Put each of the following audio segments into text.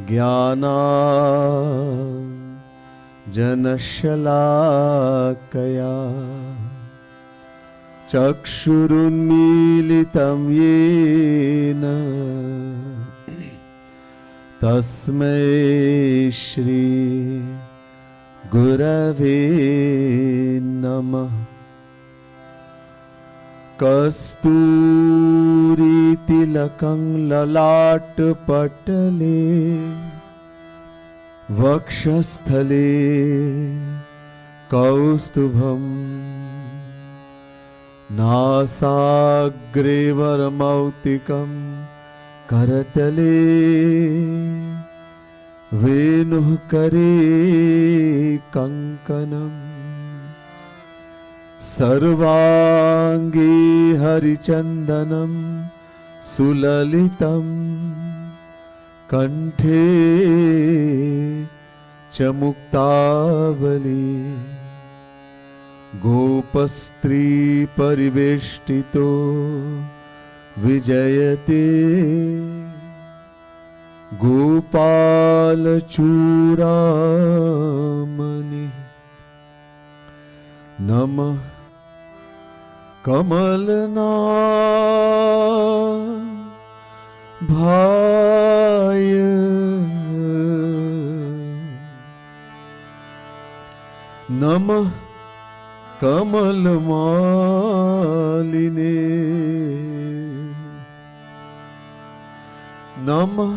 ज्ञानाञ्जनशलाकया चक्षुरुन्मीलितं येन तस्मै श्री गुरवे नमः। कस्तूरीतिलकं ललाटपटले वक्षस्थले कौस्तुभं नासाग्रे वरमौक्तिकं करतले वेणुः करे कङ्कणम् सर्वाङ्गे हरिचन्दनं सुललितं कण्ठे च मुक्तावली गोपस्त्रीपरिवेष्टितो विजयते गोपालचूडामणिः। नमः कमलनाभाय नमः कमलमालिने नमः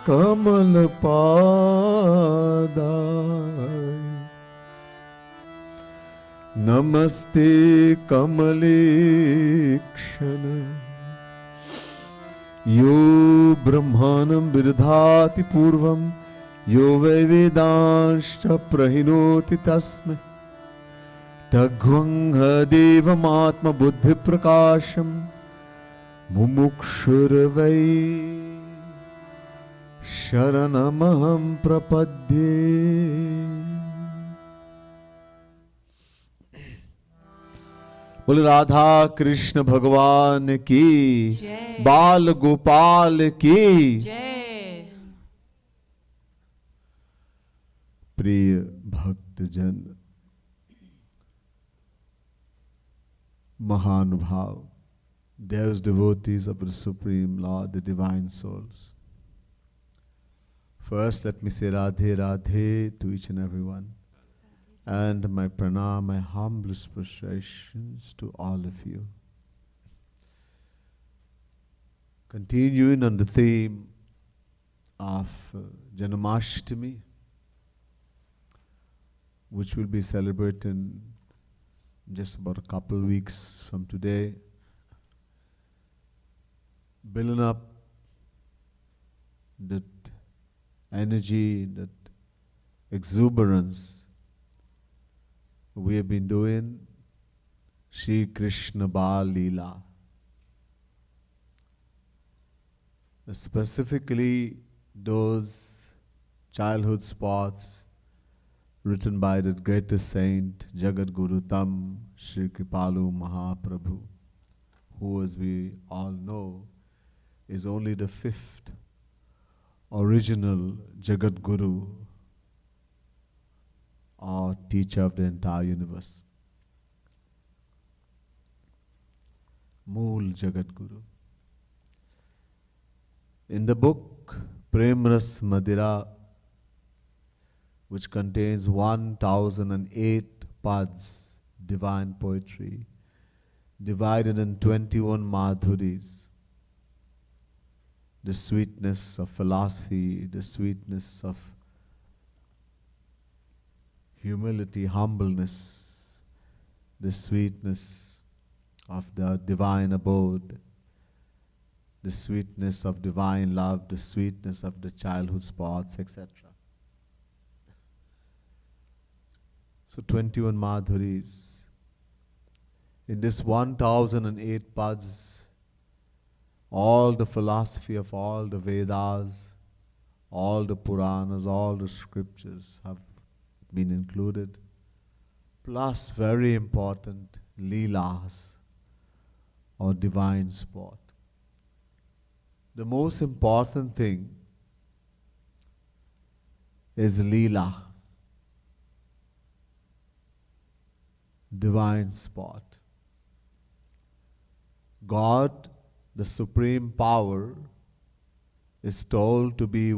कमलपादाय नमस्ते कमलेक्षण यो ब्रह्माणं विदधाति पूर्वं यो वै वेदांश्च प्रहिणोति तस्मै तद्ध्वं देवमात्मबुद्धिप्रकाशं मुमुक्षुर्वै शरणमहं प्रपद्ये। बोल राधा कृष्ण भगवान की जय, बाल गोपाल की जय। प्रिय भक्तजन, महानुभाव, devout devotees of the Supreme Lord, the Divine Souls. First, let me say Radhe Radhe to each and every one. And my pranam, my humblest prostrations to all of you. Continuing on the theme of Janmashtami, which will be celebrated in just about a couple of weeks from today, building up that energy, that exuberance we have been doing Shri Krishna Bal Leela. Specifically those childhood spots written by the greatest saint Jagat Guru Tam Shri Kripalu Mahaprabhu, who, as we all know, is only the fifth original Jagat Guru or teacher of the entire universe. Mool Jagat Guru. In the book Premras Madira, which contains 1008 pads, divine poetry, divided in 21 madhuris, the sweetness of philosophy, the sweetness of humility, humbleness, the sweetness of the divine abode, the sweetness of divine love, the sweetness of the childhood spots, etc. So 21 madhuris. In this 1008 pads, all the philosophy of all the Vedas, all the Puranas, all the scriptures have been included, plus very important Leelas or divine sport. the most important thing is Leela, divine spot. God, the supreme power, is told to be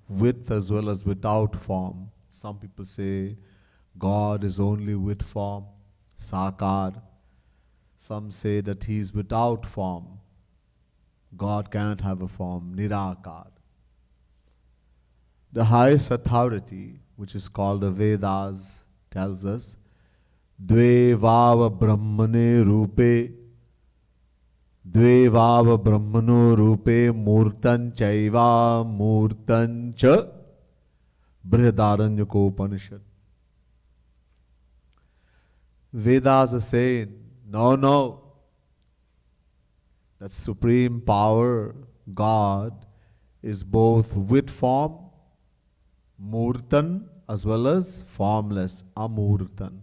with as well as without form. Some people say God is only with form, Sakar. Some say that He is without form. God cannot have a form, Nirakar. The highest authority, which is called the Vedas, tells us, Dve Vava Brahmane Rupe, Dve Vava Brahmano Rupe, Murtan Chaiva Murtan Cha, Brihadaranyaka Upanishad. Vedas are saying, no, that supreme power, God, is both with form, Murtan, as well as formless, Amurtan.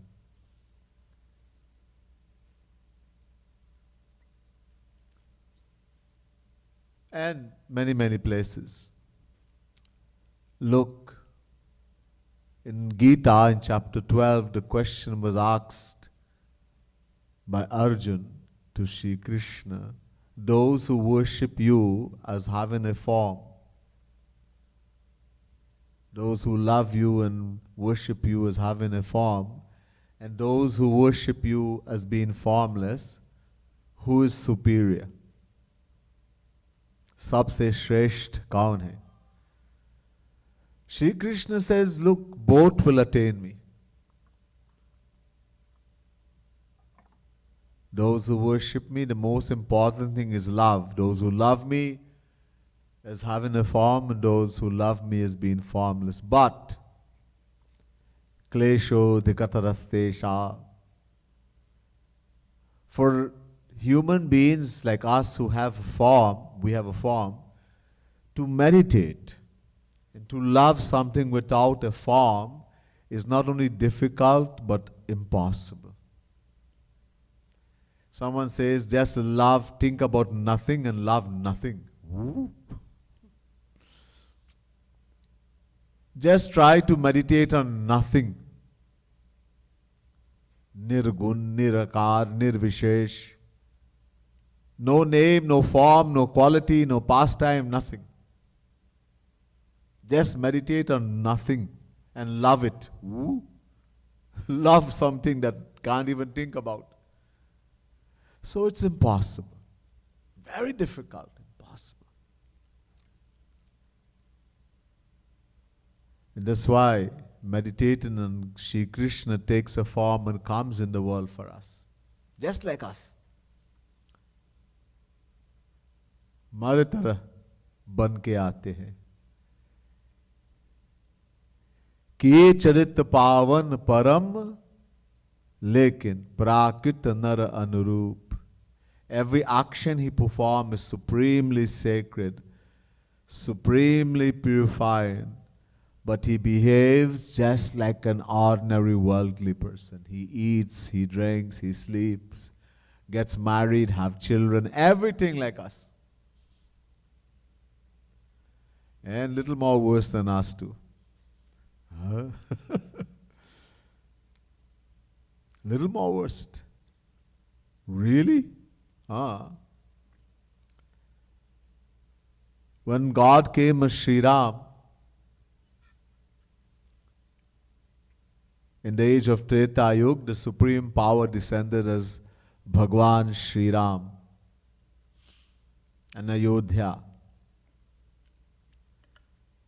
And many places. Look, in Gita, in chapter 12, the question was asked by Arjun to Shri Krishna, those who worship you as having a form, those who love you and worship you as having a form, and those who worship you as being formless, who is superior? Sabse Shresht kaun hai? Shri Krishna says, look, both will attain me. Those who worship me, the most important thing is love. Those who love me as having a form, and those who love me as being formless. But, klesho dikatarastesha, for human beings like us who have a form, we have a form, to meditate and to love something without a form is not only difficult but impossible. Someone says, just love, think about nothing and love nothing. Ooh. Just try to meditate on nothing. Nirgun, Nirakar, Nirvishesh. No name, no form, no quality, no pastime, nothing. Just meditate on nothing and love it. Ooh. Love something that can't even think about. So it's impossible. Very difficult, impossible. And that's why meditating on Shri Krishna takes a form and comes in the world for us. Just like us. हमारे तरह बन के आते हैं किए चरित पावन परम लेकिन प्राकृत नर अनुरूप. Every action he performs is supremely sacred, supremely purifying, but he behaves just like an ordinary worldly person. He eats, he drinks, he sleeps, gets married, have children, everything like us. And little more worse than us too. Little more worst. Really? When God came as Sri Ram, in the age of Treta Yuga, the supreme power descended as Bhagwan Sri Ram and Ayodhya.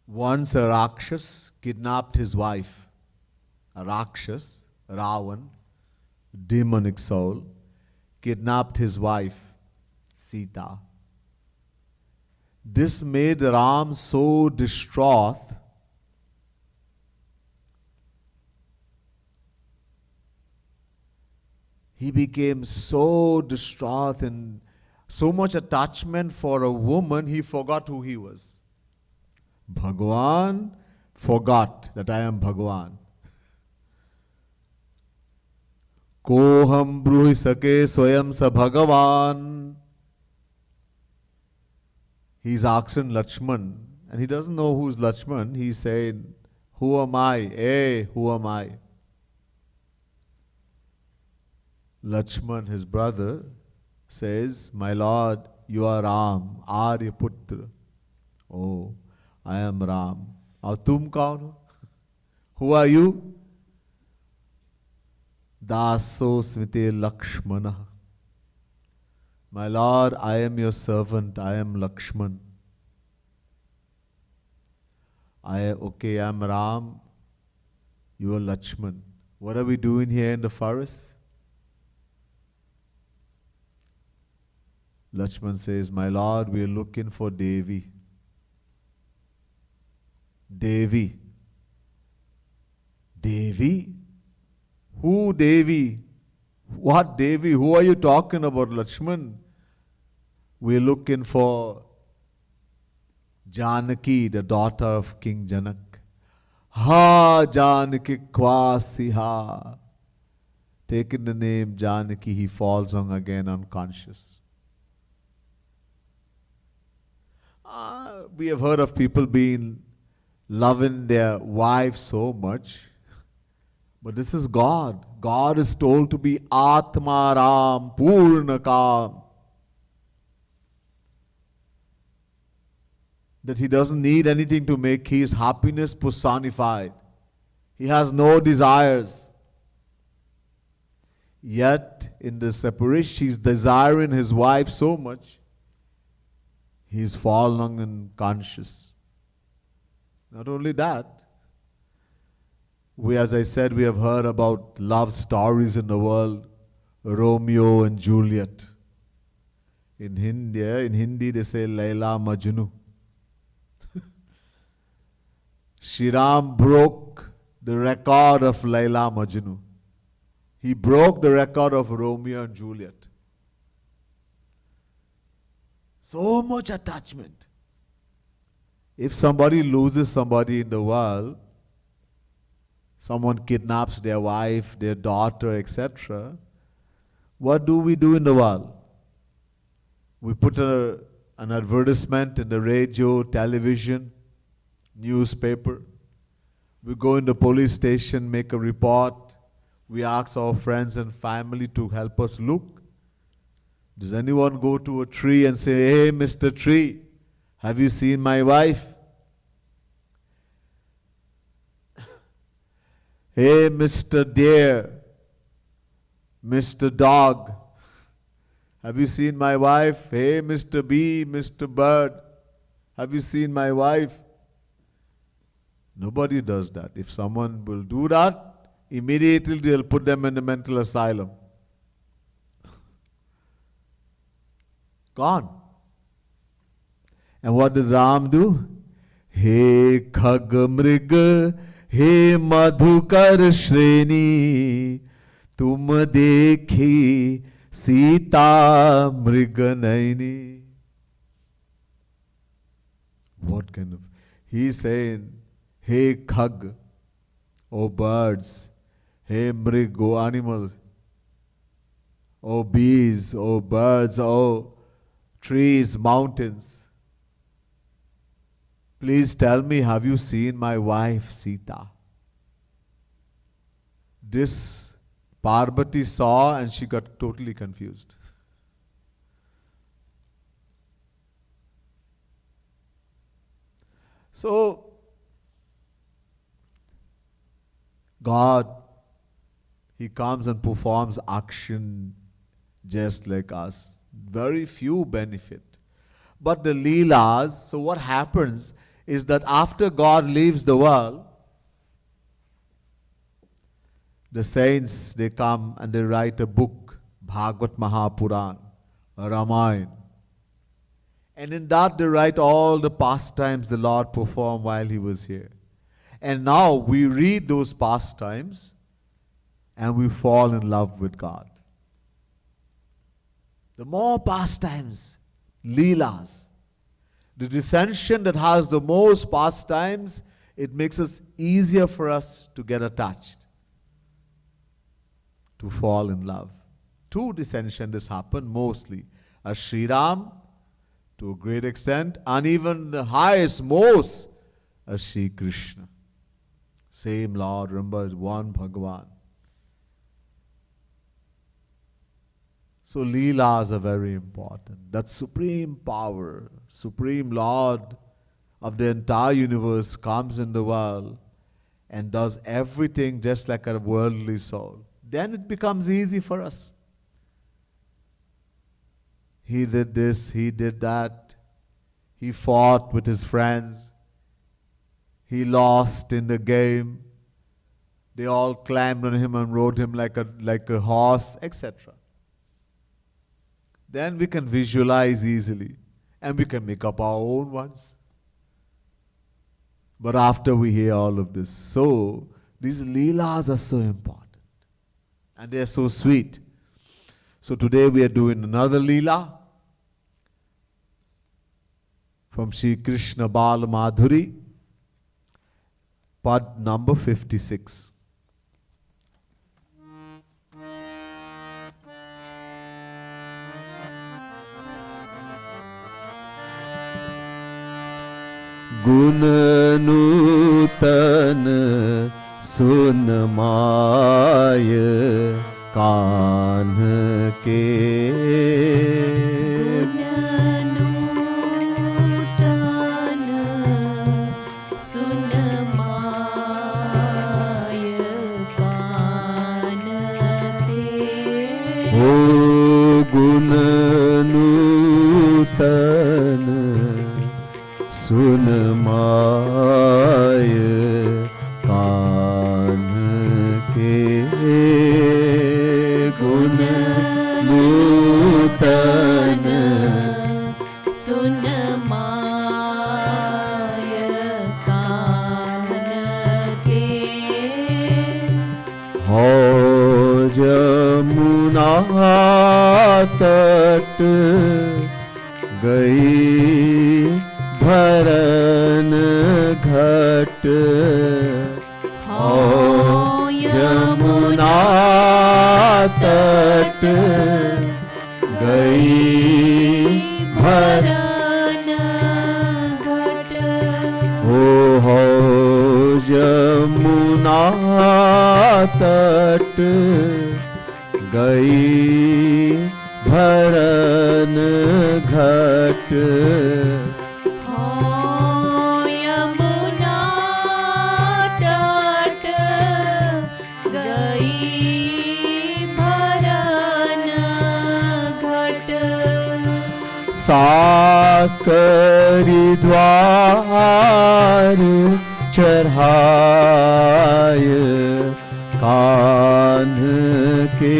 Once a Rakshas kidnapped his wife. A Rakshas, Ravan, demonic soul, kidnapped his wife, Sita. This made Ram so distraught he became so distraught and so much attachment for a woman, he forgot who he was. Bhagwan forgot that I am Bhagwan. Koham bruhi sake swayam sa Bhagavan. He's asking Lakshman, and he doesn't know who's Lakshman. He's saying, who am I? Hey, who am I? Lakshman, his brother, says, my lord, you are Ram, Aryaputra. Oh, I am Ram. Aur tum kaun ho? Who are you? Daso smite Lakshmana. My lord, I am your servant, I am Lakshman. Okay, I am Ram, you are Lakshman. What are we doing here in the forest? Lakshman says, my lord, we are looking for Devi. Devi. Devi? Who Devi? What Devi? Who are you talking about, Lakshman? We're looking for Janaki, the daughter of King Janak. Ha Janaki Kwasiha. Taking the name Janaki, he falls on again unconscious. We have heard of people being loving their wife so much. But this is God. God is told to be Atma Ram Purnakam. That he doesn't need anything to make his happiness personified. He has no desires. Yet, in the separation, he's desiring his wife so much, he's fallen unconscious. Not only that, as I said, we have heard about love stories in the world, Romeo and Juliet. In Hindi they say Laila Majnu. Shri Ram broke the record of Laila Majnu. He broke the record of Romeo and Juliet. So much attachment. If somebody loses somebody in the world, someone kidnaps their wife, their daughter, etc., what do we do in the world? We put an advertisement in the radio, television, newspaper. We go in the police station, make a report. We ask our friends and family to help us look. Does anyone go to a tree and say, hey, Mr. Tree, have you seen my wife? Hey, Mr. Deer, Mr. Dog, have you seen my wife? Hey, Mr. Bee, Mr. Bird, have you seen my wife? Nobody does that. If someone will do that, immediately they'll put them in the mental asylum. Gone. And what did Ram do? He Khag Mrig, he Madhukar Shreni, tum dekhi Sita Mriganayni. What kind of... He's saying, hey Khag, O birds, hey Mrig, O animals, O bees, O birds, O trees, mountains. Please tell me, have you seen my wife Sita? This Parvati saw and she got totally confused. So, God, He comes and performs action just like us. Very few benefit. But the Leelas, so what happens is that after God leaves the world, the saints, they come and they write a book, Bhagavad Mahapuran, Ramayana. And in that they write all the pastimes the Lord performed while He was here. And now we read those pastimes and we fall in love with God. The more pastimes, Leelas, the dissension that has the most pastimes, it makes it easier for us to get attached, to fall in love. Two dissensions this happen mostly. As Sri Ram to a great extent, and even the highest, most, as Sri Krishna. Same Lord, remember, one Bhagavan. So Leelas are very important. That supreme power, supreme Lord of the entire universe comes in the world and does everything just like a worldly soul. Then it becomes easy for us. He did this, he did that. He fought with his friends. He lost in the game. They all climbed on him and rode him like a horse, etc. Then we can visualize easily and we can make up our own ones. But after we hear all of this, so these Leelas are so important and they are so sweet. So today we are doing another Leela from Sri Krishna Bal Madhuri, pad number 56. गुण नूतन सुन my Kanh के गुण नूतन सुन my Kanh के गुण नूतन सुन my Kanh के हो जमुना तट गई भरन घट हो यमुना तट गई भरन घट हो यमुना तट गई भरन घट साकरी द्वार चढ़ाय कान्ह के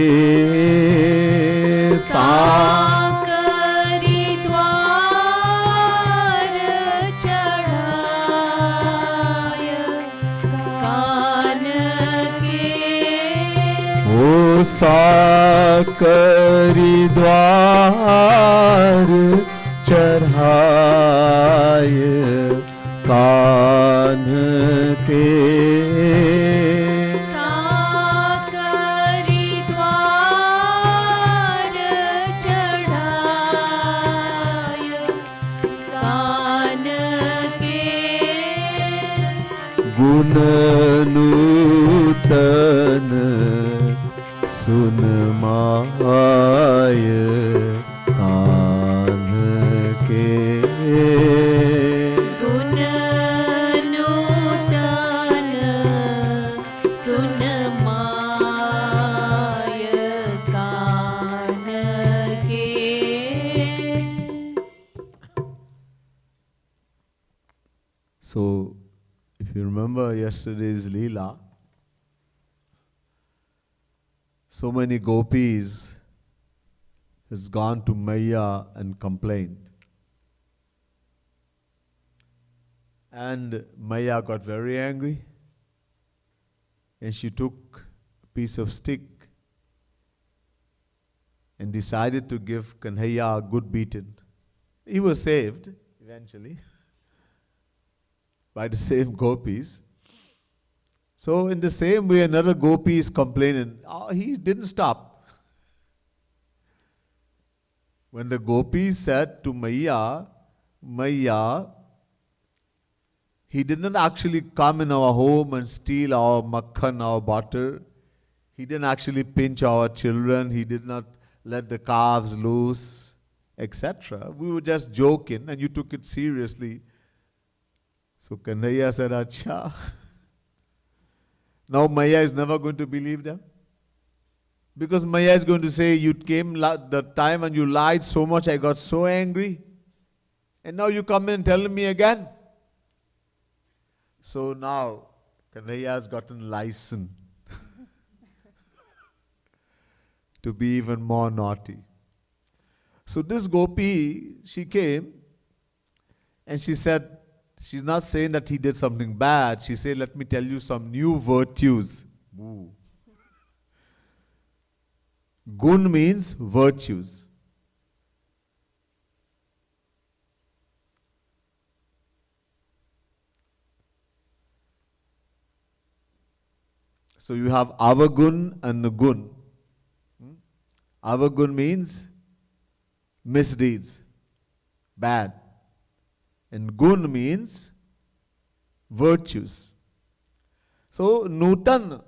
साकरी द्वार चढ़ाय कान्ह के ओ साकरी द्वार चढ़ाय कान्ह के साकरी द्वार चढ़ाय कान्ह के गुण नूतन सुन माय कान्ह के गुण नूतन सुन माय कान्ह के So, if you remember yesterday's Leela, so many gopis has gone to Maya and complained. And Maya got very angry and she took a piece of stick and decided to give Kanhaiya a good beating. He was saved eventually by the same gopis. So in the same way, another gopi is complaining. Oh, he didn't stop. When the gopis said to Maya, Maya, he did not actually come in our home and steal our makhan, our butter. He didn't actually pinch our children. He did not let the calves loose, etc. We were just joking and you took it seriously. So Kanhaiya said, Acha. Now Maya is never going to believe them. Because Maya is going to say, you came the time and you lied so much, I got so angry. And now you come in and tell me again. So now, Kanhaiya has gotten license to be even more naughty. So this gopi, she came and she said, she's not saying that he did something bad. She said, let me tell you some new virtues. Ooh. Gun means virtues. So you have avagun and nagun. Avagun means misdeeds, bad. And gun means virtues. So Nutan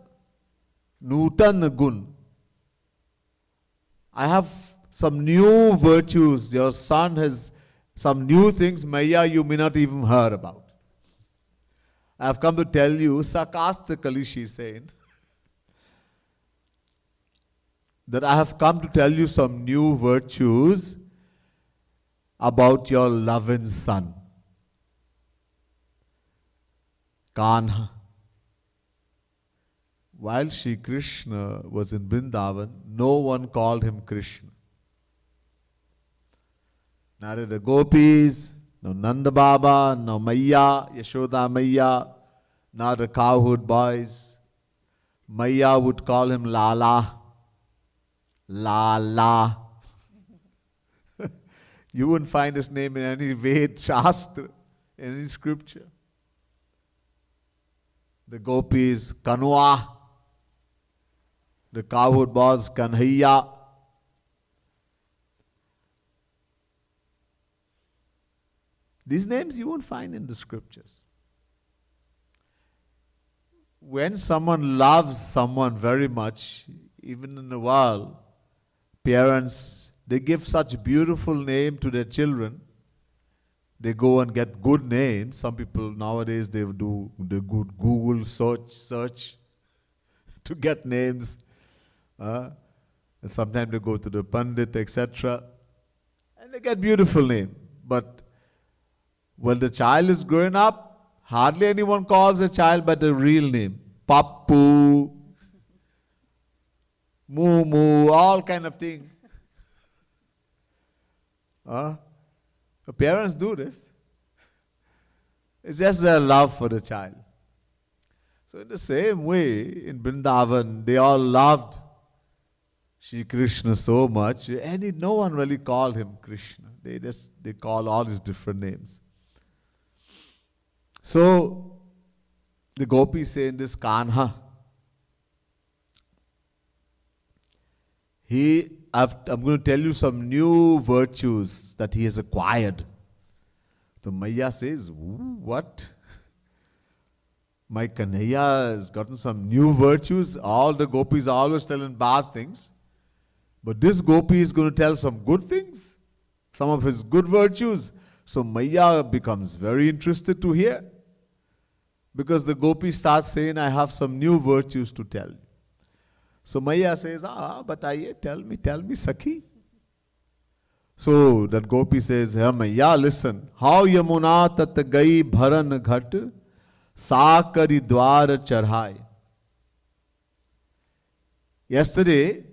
gun. I have some new virtues. Your son has some new things, Maya, you may not even heard about. I have come to tell you, sarcastically she is saying, that I have come to tell you some new virtues about your loving son, Kanha. While Shri Krishna was in Vrindavan, no one called him Krishna. Neither the gopis, no Nanda Baba, no Maya, Yashoda Maya, nor the cowherd boys. Maya would call him Lala. Lala. You wouldn't find his name in any Ved, Shastra, in any scripture. The gopis, Kanwa. The cowherd boys, Kanhaiya. These names you won't find in the scriptures. When someone loves someone very much, even in the world, parents, they give such beautiful name to their children. They go and get good names. Some people nowadays, they do the good Google search to get names. And sometimes they go to the Pandit, etc. And they get beautiful name. But when the child is growing up, hardly anyone calls a child by the real name. Pappu, Moo, all kind of thing. The parents do this. It's just their love for the child. So in the same way, in Vrindavan, they all loved Shri Krishna so much, and no one really called him Krishna. They call all his different names. So the gopis say in this Kanha, I'm going to tell you some new virtues that he has acquired. So Maya says, what? My Kanhaiya has gotten some new virtues. All the gopis are always telling bad things. But this gopi is going to tell some good things, some of his good virtues. So Maya becomes very interested to hear. Because the gopi starts saying, I have some new virtues to tell you. So Maya says, but tell me, Sakhi. So that gopi says, hey Maya, listen. How Yamuna tat gai bharan ghat, sakari dwar charhai. Yesterday,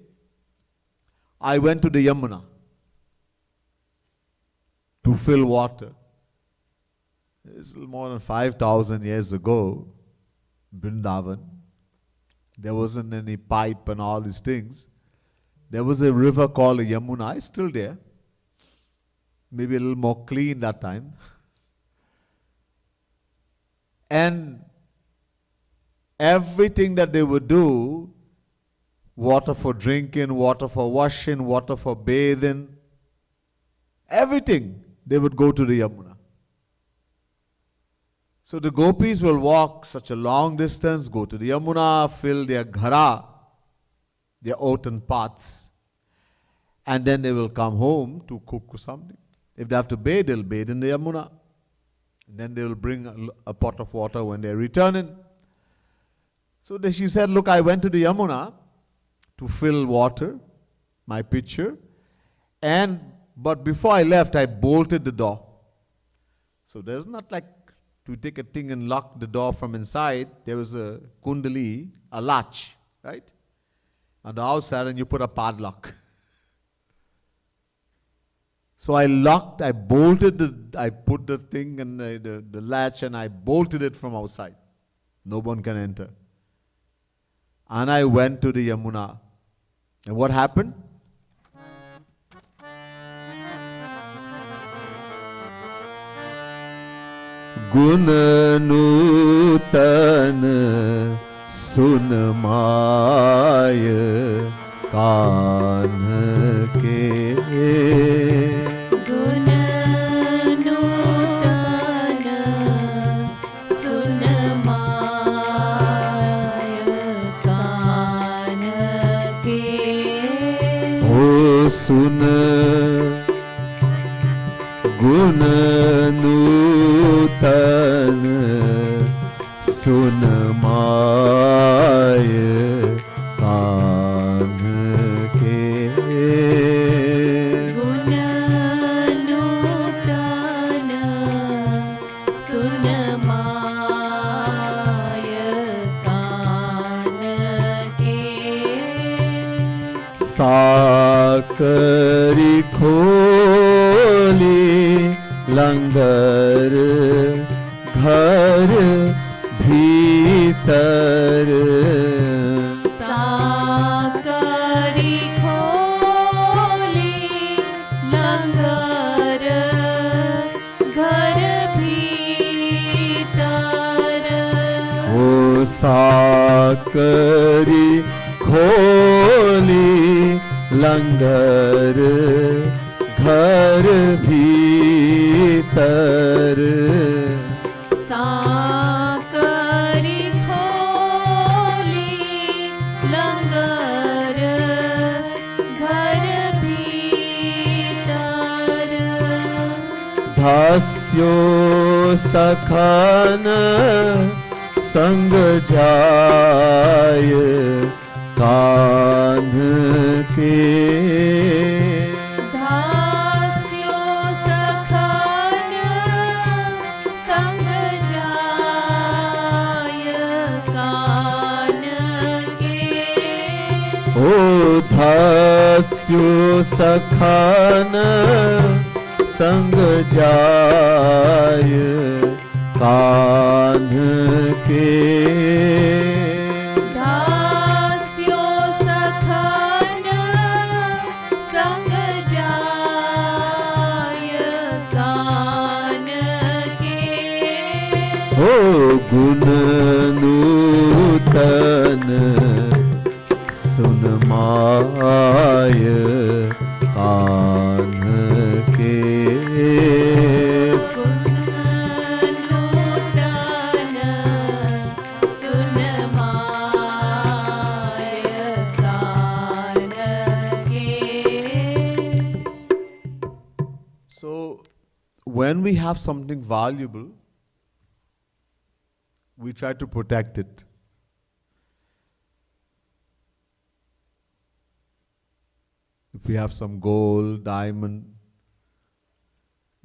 I went to the Yamuna to fill water. It's more than 5,000 years ago, Vrindavan. There wasn't any pipe and all these things. There was a river called Yamuna. It's still there. Maybe a little more clean that time. And everything that they would do, water for drinking, water for washing, water for bathing, everything, they would go to the Yamuna. So the gopis will walk such a long distance, go to the Yamuna, fill their ghara, their oaten pots, and then they will come home to cook something. If they have to bathe, they'll bathe in the Yamuna. Then they will bring a pot of water when they're returning. So she said, look, I went to the Yamuna to fill water, my pitcher, but before I left, I bolted the door. So there's not like to take a thing and lock the door from inside. There was a kundali, a latch, right? On the outside, and you put a padlock. So I bolted I put the thing and the latch, and I bolted it from outside. No one can enter. And I went to the Yamuna. And what happened? Guna nutan sun maya kaan ke. सुन गुण नूतन सुन my कान के गुण नूतन सुन my कान के साकरी खोली लंगर घर भीतर साकरी खोली लंगर घर भीतर ओ साकरी खोली लंगर घर भीतर साकरी खोली लंगर घर भीतर धास्यो सखन संग जाय कान के धास्यो सखन संग जाय कान के ओ धास्यो सखन संग जाय कान के गुण नूतन सुन माय कान के नूतन सुन माय कान के. So when we have something valuable, we try to protect it. If we have some gold, diamond,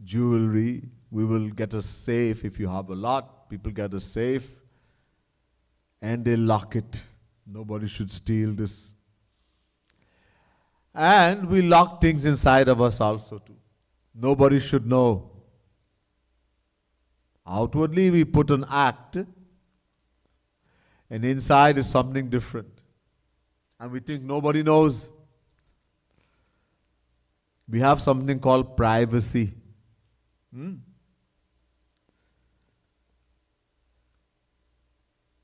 jewelry, we will get a safe. If you have a lot, people get a safe and they lock it. Nobody should steal this. And we lock things inside of us also too. Nobody should know. Outwardly we put an act, and inside is something different. And we think nobody knows. We have something called privacy.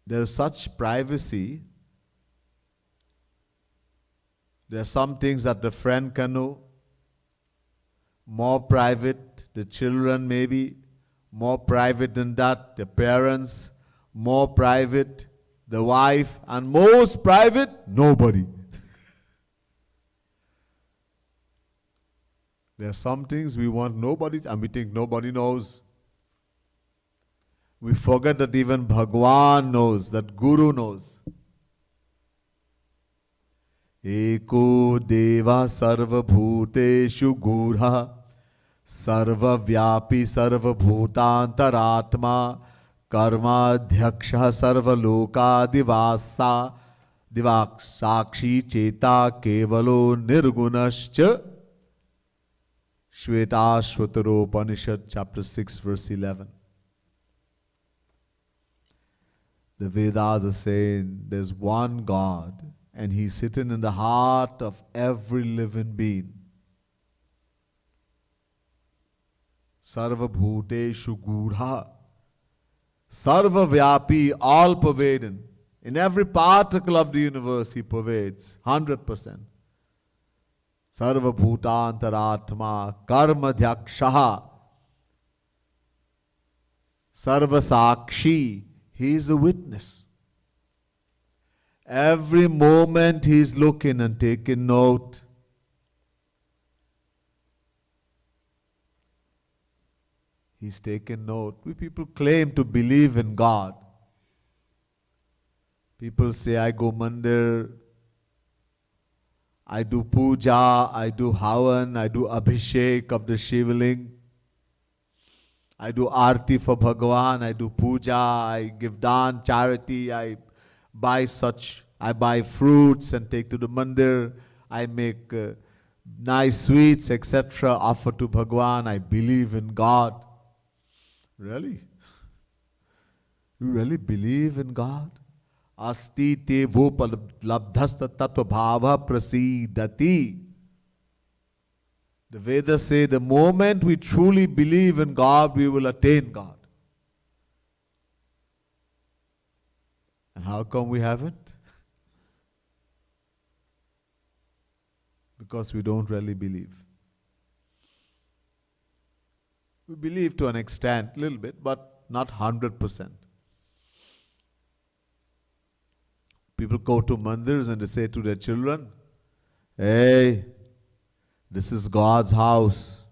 There's such privacy. There are some things that the friend can know, more private, the children maybe, more private than that, the parents, more private, the wife, and most private, nobody. There are some things we want nobody, and we think nobody knows. We forget that even Bhagwan knows, that Guru knows. Eko deva sarva bhuteshu gudha sarva vyapi sarva bhutantaratma karma dhyaksha sarva loka divasa divakshakshi cheta kevalo nirgunascha. Shvetashvatara Upanishad chapter 6 verse 11. The Vedas are saying there's one God and He's sitting in the heart of every living being. Sarva bhuteshu gudha. Sarva vyapi, all pervading. In every particle of the universe He pervades, 100%. Sarva bhutantaratma karma dhyakshaha. Sarva sakshi. He is a witness. Every moment He is looking and taking note. He's taking note. We people claim to believe in God. People say, I go mandir, I do puja, I do havan, I do abhishek of the Shivling. I do arti for Bhagavan, I do puja, I give dan, charity, I buy fruits and take to the mandir, I make nice sweets, etc., offer to Bhagavan, I believe in God. Really? You really believe in God? Asti te vopalabdhasta tattva bhava prasidati. The Vedas say the moment we truly believe in God, we will attain God. And how come we haven't? Because we don't really believe. We believe to an extent, a little bit, but not 100%. People go to mandirs and they say to their children, hey, this is God's house.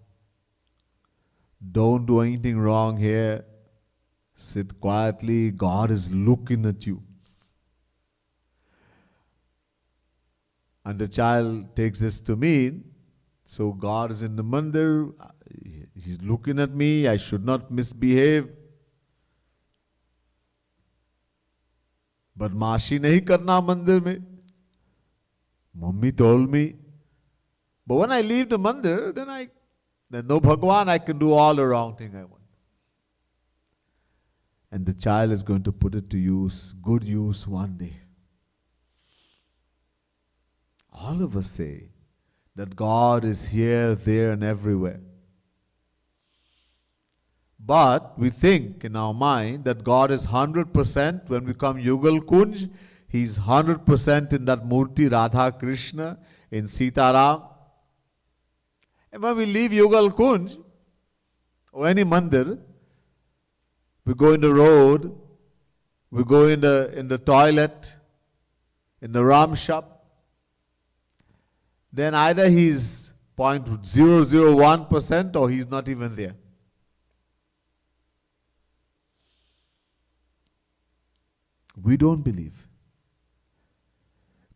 Don't do anything wrong here. Sit quietly. God is looking at you. And the child takes this to mean, so God is in the mandir. He's looking at me. I should not misbehave. बदमाशी नहीं करना मंदिर में. Mummy told me. But when I leave the mandir, then no Bhagwan, I can do all the wrong thing I want. And the child is going to put it to use, good use one day. All of us say that God is here, there, and everywhere. But we think in our mind that God is 100% when we come Yugal Kunj. He's 100% in that Murti Radha Krishna, in Sitaram. And when we leave Yugal Kunj or any mandir, we go in the road, we go in the toilet, in the ram shop, then either he's 0.001% or he's not even there. We don't believe.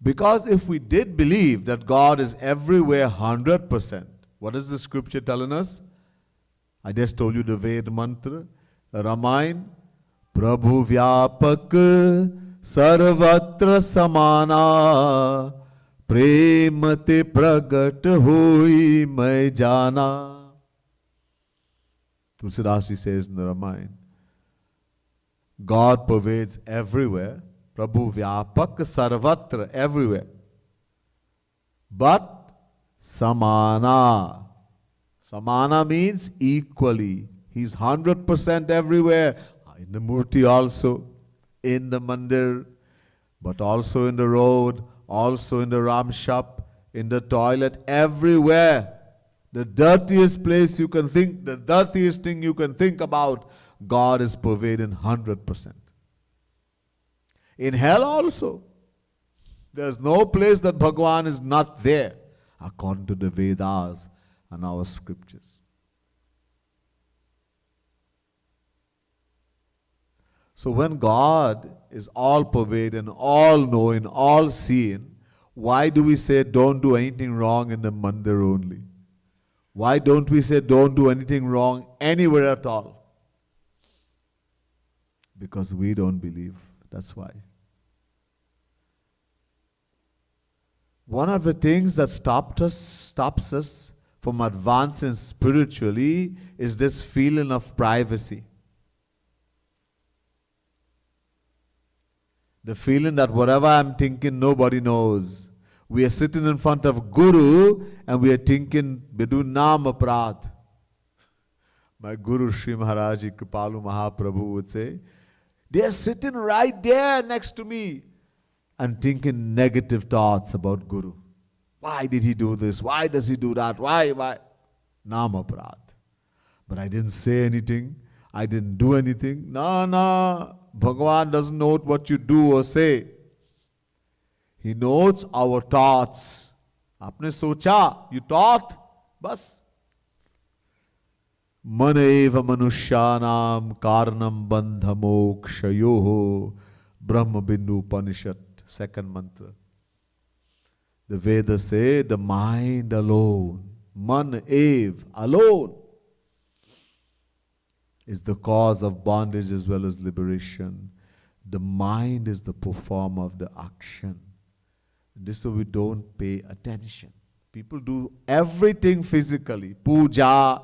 Because if we did believe that God is everywhere 100%, what is the scripture telling us? I just told you the Ved mantra, Ramayana, Prabhu Vyapak Sarvatra Samana Premate Pragat Hui Mai Jana. Tulsidasi says in the Ramayana, God pervades everywhere. Prabhu Vyapak Sarvatra, everywhere. But Samana. Samana means equally. He's 100% everywhere. In the Murti also, in the mandir, but also in the road, also in the ram shop, in the toilet, everywhere. The dirtiest place you can think, the dirtiest thing you can think about, God is pervading 100%. In hell also, there's no place that Bhagwan is not there, according to the Vedas and our scriptures. So when God is all pervading, all knowing, all seeing, why do we say don't do anything wrong in the mandir only? Why don't we say don't do anything wrong anywhere at all? Because we don't believe. That's why. One of the things that stops us from advancing spiritually is this feeling of privacy. The feeling that whatever I'm thinking, nobody knows. We are sitting in front of Guru and we are thinking, Bidu Naam Aparadh. My Guru Sri Maharaji Kripalu Mahaprabhu would say, they are sitting right there next to me and thinking negative thoughts about Guru. Why did he do this? Why does he do that? Why? Naam Aparadh. But I didn't say anything. I didn't do anything. No. Bhagavan doesn't know what you do or say. He knows our thoughts. Aapne socha, you thought, bas. Man eva manushyanam karanam bandha mokshayoho Brahma Bindu Upanishad, second mantra. The Vedas say the mind alone, man ev, alone, is the cause of bondage as well as liberation. The mind is the performer of the action. This is why we don't pay attention. People do everything physically. Puja,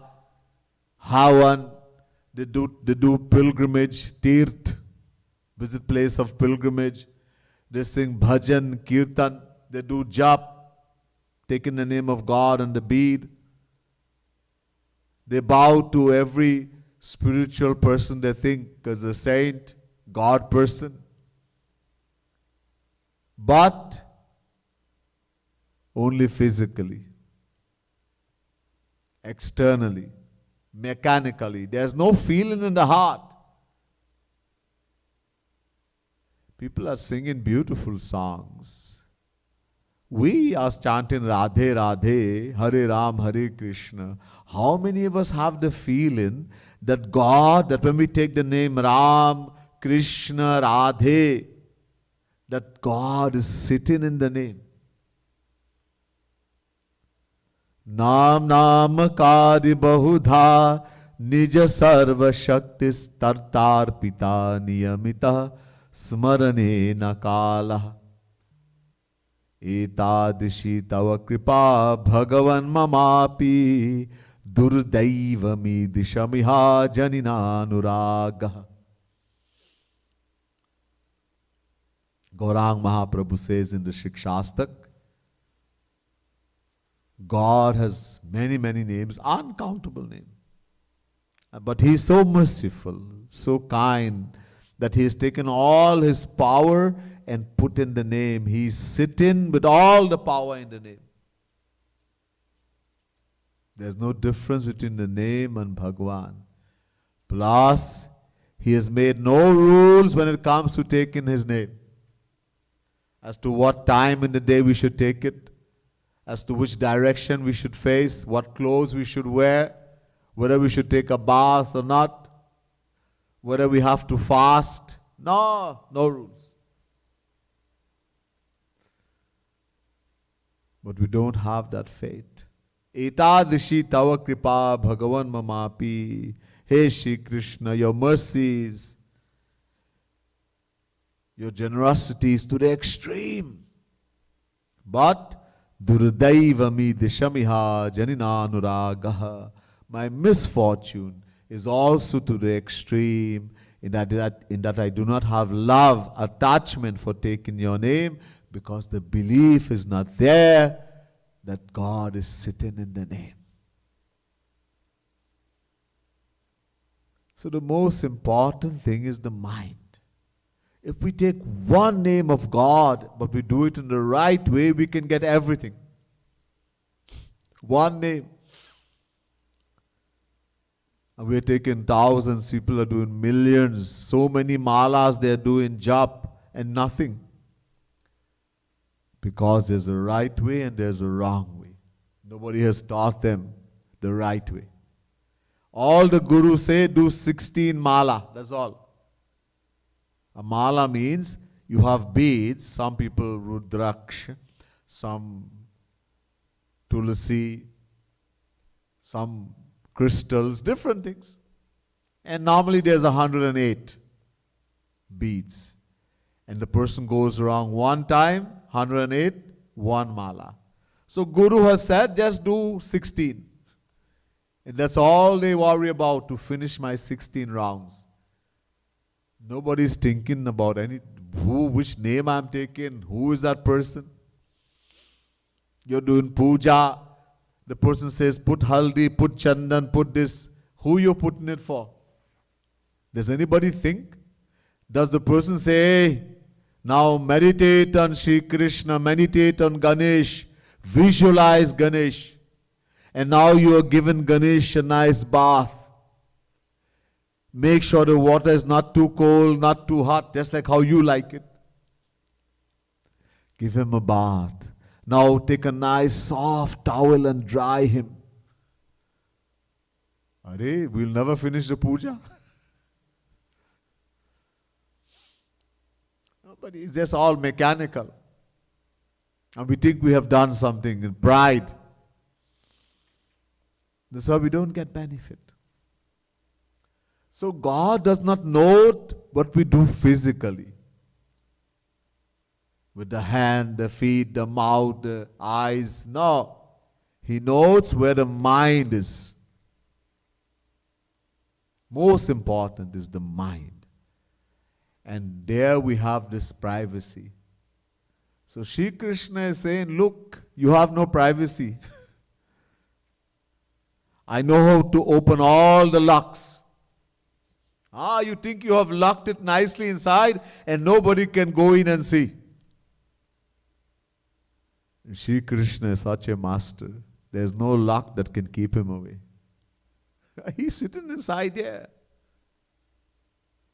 Havan, they do pilgrimage, Tirth, visit place of pilgrimage. They sing bhajan, kirtan, they do jap, taking the name of God and the bead. They bow to every spiritual person they think as a saint, God person. But only physically, externally, mechanically. There's no feeling in the heart. People are singing beautiful songs. We are chanting Radhe Radhe, Hare Ram, Hare Krishna. How many of us have the feeling that God, that when we take the name Ram, Krishna, Radhe, that God is sitting in the name? Naam Naam Kari Bahudha Nija Sarva Shaktis Tartar Pita Niyamita Smarane Nakala Etadishi Tava Kripa Bhagavan Mamapi Durdaivami Dishamiha Janina Anuraga. Gaurang Mahaprabhu says in the Shikshastak, God has many, many names, uncountable names. But He is so merciful, so kind, that He has taken all His power and put in the name. He is sitting with all the power in the name. There's no difference between the name and Bhagwan. Plus, He has made no rules when it comes to taking His name. As to what time in the day we should take it, as to which direction we should face, what clothes we should wear, whether we should take a bath or not, whether we have to fast. No rules. But we don't have that faith. Etadishi tava kripa bhagavan mamapi. Hey Shri Krishna, your mercies, your generosity is to the extreme. But Durdaivami dishamiha janinanuragaha. My misfortune is also to the extreme in that I do not have love, attachment for taking your name, because the belief is not there that God is sitting in the name. So the most important thing is the mind. If we take one name of God, but we do it in the right way, we can get everything. One name. And we're taking thousands, people are doing millions. So many malas they're doing jap and nothing. Because there's a right way and there's a wrong way. Nobody has taught them the right way. All the gurus say do 16 mala, that's all. A mala means you have beads, some people rudraksh, some tulasi, some crystals, different things. And normally there's 108 beads. And the person goes around one time, 108, one mala. So Guru has said, just do 16. And that's all they worry about, to finish my 16 rounds. Nobody's thinking about which name I'm taking, who is that person. You're doing puja. The person says, put haldi, put chandan, put this. Who you putting it for? Does anybody think? Does the person say, hey, now meditate on Shri Krishna, meditate on Ganesh, visualize Ganesh. And now you are given Ganesh a nice bath. Make sure the water is not too cold, not too hot, just like how you like it. Give him a bath. Now take a nice soft towel and dry him. Are, we'll never finish the puja. But it's just all mechanical. And we think we have done something in pride. That's why we don't get benefit. So God does not note what we do physically. With the hand, the feet, the mouth, the eyes. No. He notes where the mind is. Most important is the mind. And there we have this privacy. So Shri Krishna is saying, look, you have no privacy. I know how to open all the locks. You think you have locked it nicely inside and nobody can go in and see. Shri Krishna is such a master. There's no lock that can keep him away. He's sitting inside there.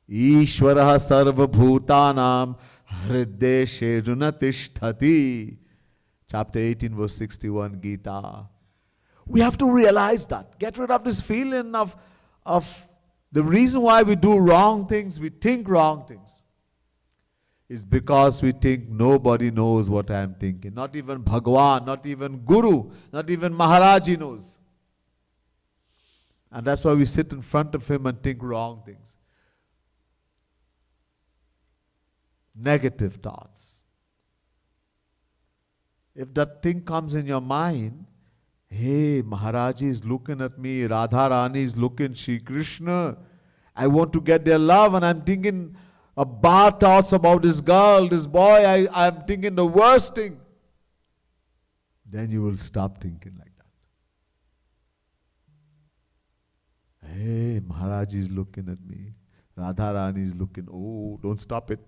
Ishvaraha sarva bhutanam hrideshe runatishtati. Chapter 18 verse 61 Gita. We have to realize that. Get rid of this feeling of the reason why we do wrong things, we think wrong things, is because we think nobody knows what I am thinking. Not even Bhagwan, not even Guru, not even Maharaji knows. And that's why we sit in front of him and think wrong things. Negative thoughts. If that thing comes in your mind, hey, Maharaji is looking at me, Radharani is looking, Shri Krishna, I want to get their love, and I'm thinking bad thoughts about this girl, this boy, I'm thinking the worst thing. Then you will stop thinking like that. Hey, Maharaji is looking at me, Radharani is looking, oh, don't stop it,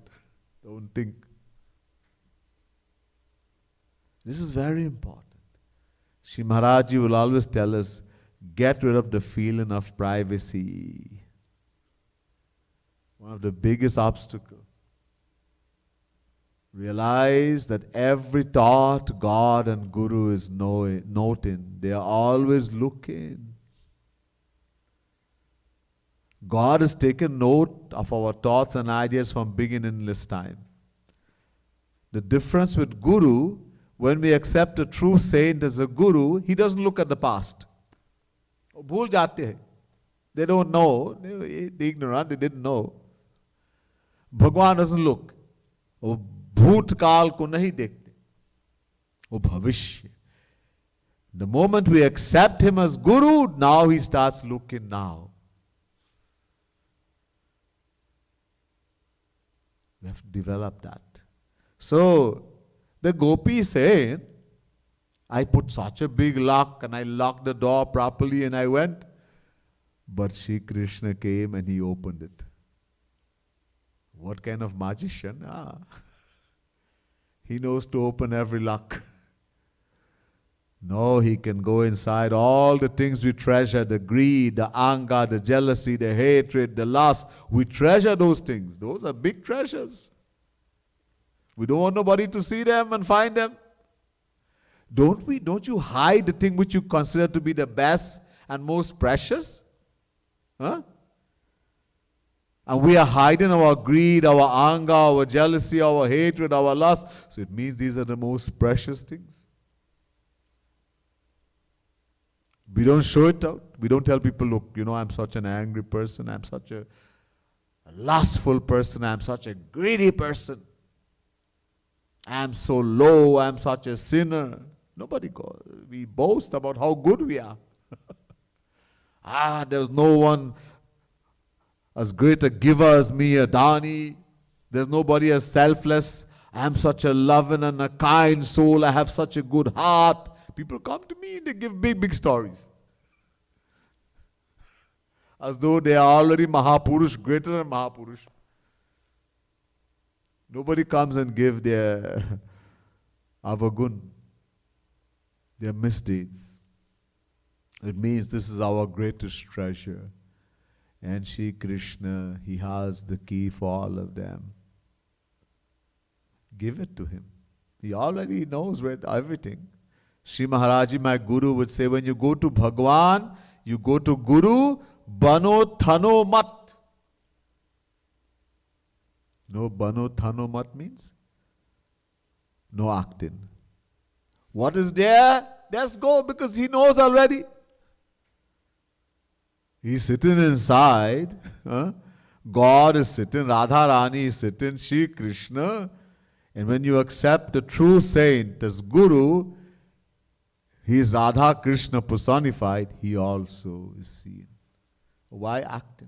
don't think. This is very important. Shri Maharaji will always tell us, get rid of the feeling of privacy. One of the biggest obstacles. Realize that every thought God and Guru is noting. They are always looking. God has taken note of our thoughts and ideas from beginningless time. The difference with Guru, when we accept a true saint as a guru, he doesn't look at the past. Bhul jate hai. They don't know. They're ignorant. They didn't know. Bhagwan doesn't look. वो भूतकाल को नहीं देखते. वो भविष्य. The moment we accept him as guru, now he starts looking now. We have to develop that. So, the gopi said, I put such a big lock and I locked the door properly and I went. But Shri Krishna came and he opened it. What kind of magician? He knows to open every lock. No, he can go inside all the things we treasure, the greed, the anger, the jealousy, the hatred, the lust. We treasure those things. Those are big treasures. We don't want nobody to see them and find them. Don't you hide the thing which you consider to be the best and most precious? Huh? And we are hiding our greed, our anger, our jealousy, our hatred, our lust. So it means these are the most precious things. We don't show it out. We don't tell people, look, I'm such an angry person. I'm such a lustful person. I'm such a greedy person. I'm so low. I'm such a sinner. Nobody goes. We boast about how good we are. There's no one as great a giver as me, Adani. There's nobody as selfless. I'm such a loving and a kind soul. I have such a good heart. People come to me and they give big, big stories. As though they are already Mahapurush, greater than Mahapurush. Nobody comes and give their avagun, their misdeeds. It means this is our greatest treasure. And Shri Krishna, he has the key for all of them. Give it to him. He already knows where everything. Shri Maharaji, my guru, would say, when you go to Bhagwan, you go to Guru, Bano Thano Mat. No Bano Thano Mat means? No acting. What is there? Let's go, because he knows already. He's sitting inside. God is sitting, Radharani is sitting, Shri Krishna. And when you accept the true saint as Guru, he is Radha Krishna personified, he also is seen. Why acting?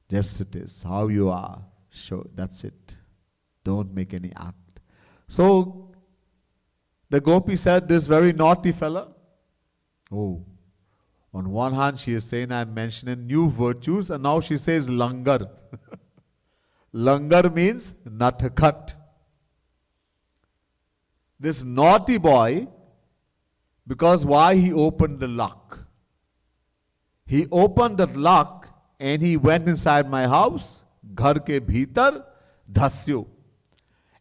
Just it is, how you are. Sure, that's it. Don't make any act. So, the gopi said, this very naughty fella. Oh, on one hand she is saying I'm mentioning new virtues, and now she says langar. Langar means nutcut. This naughty boy, because why? He opened the lock. He opened the lock and he went inside my house, ghar ke bhitar, dhasyo.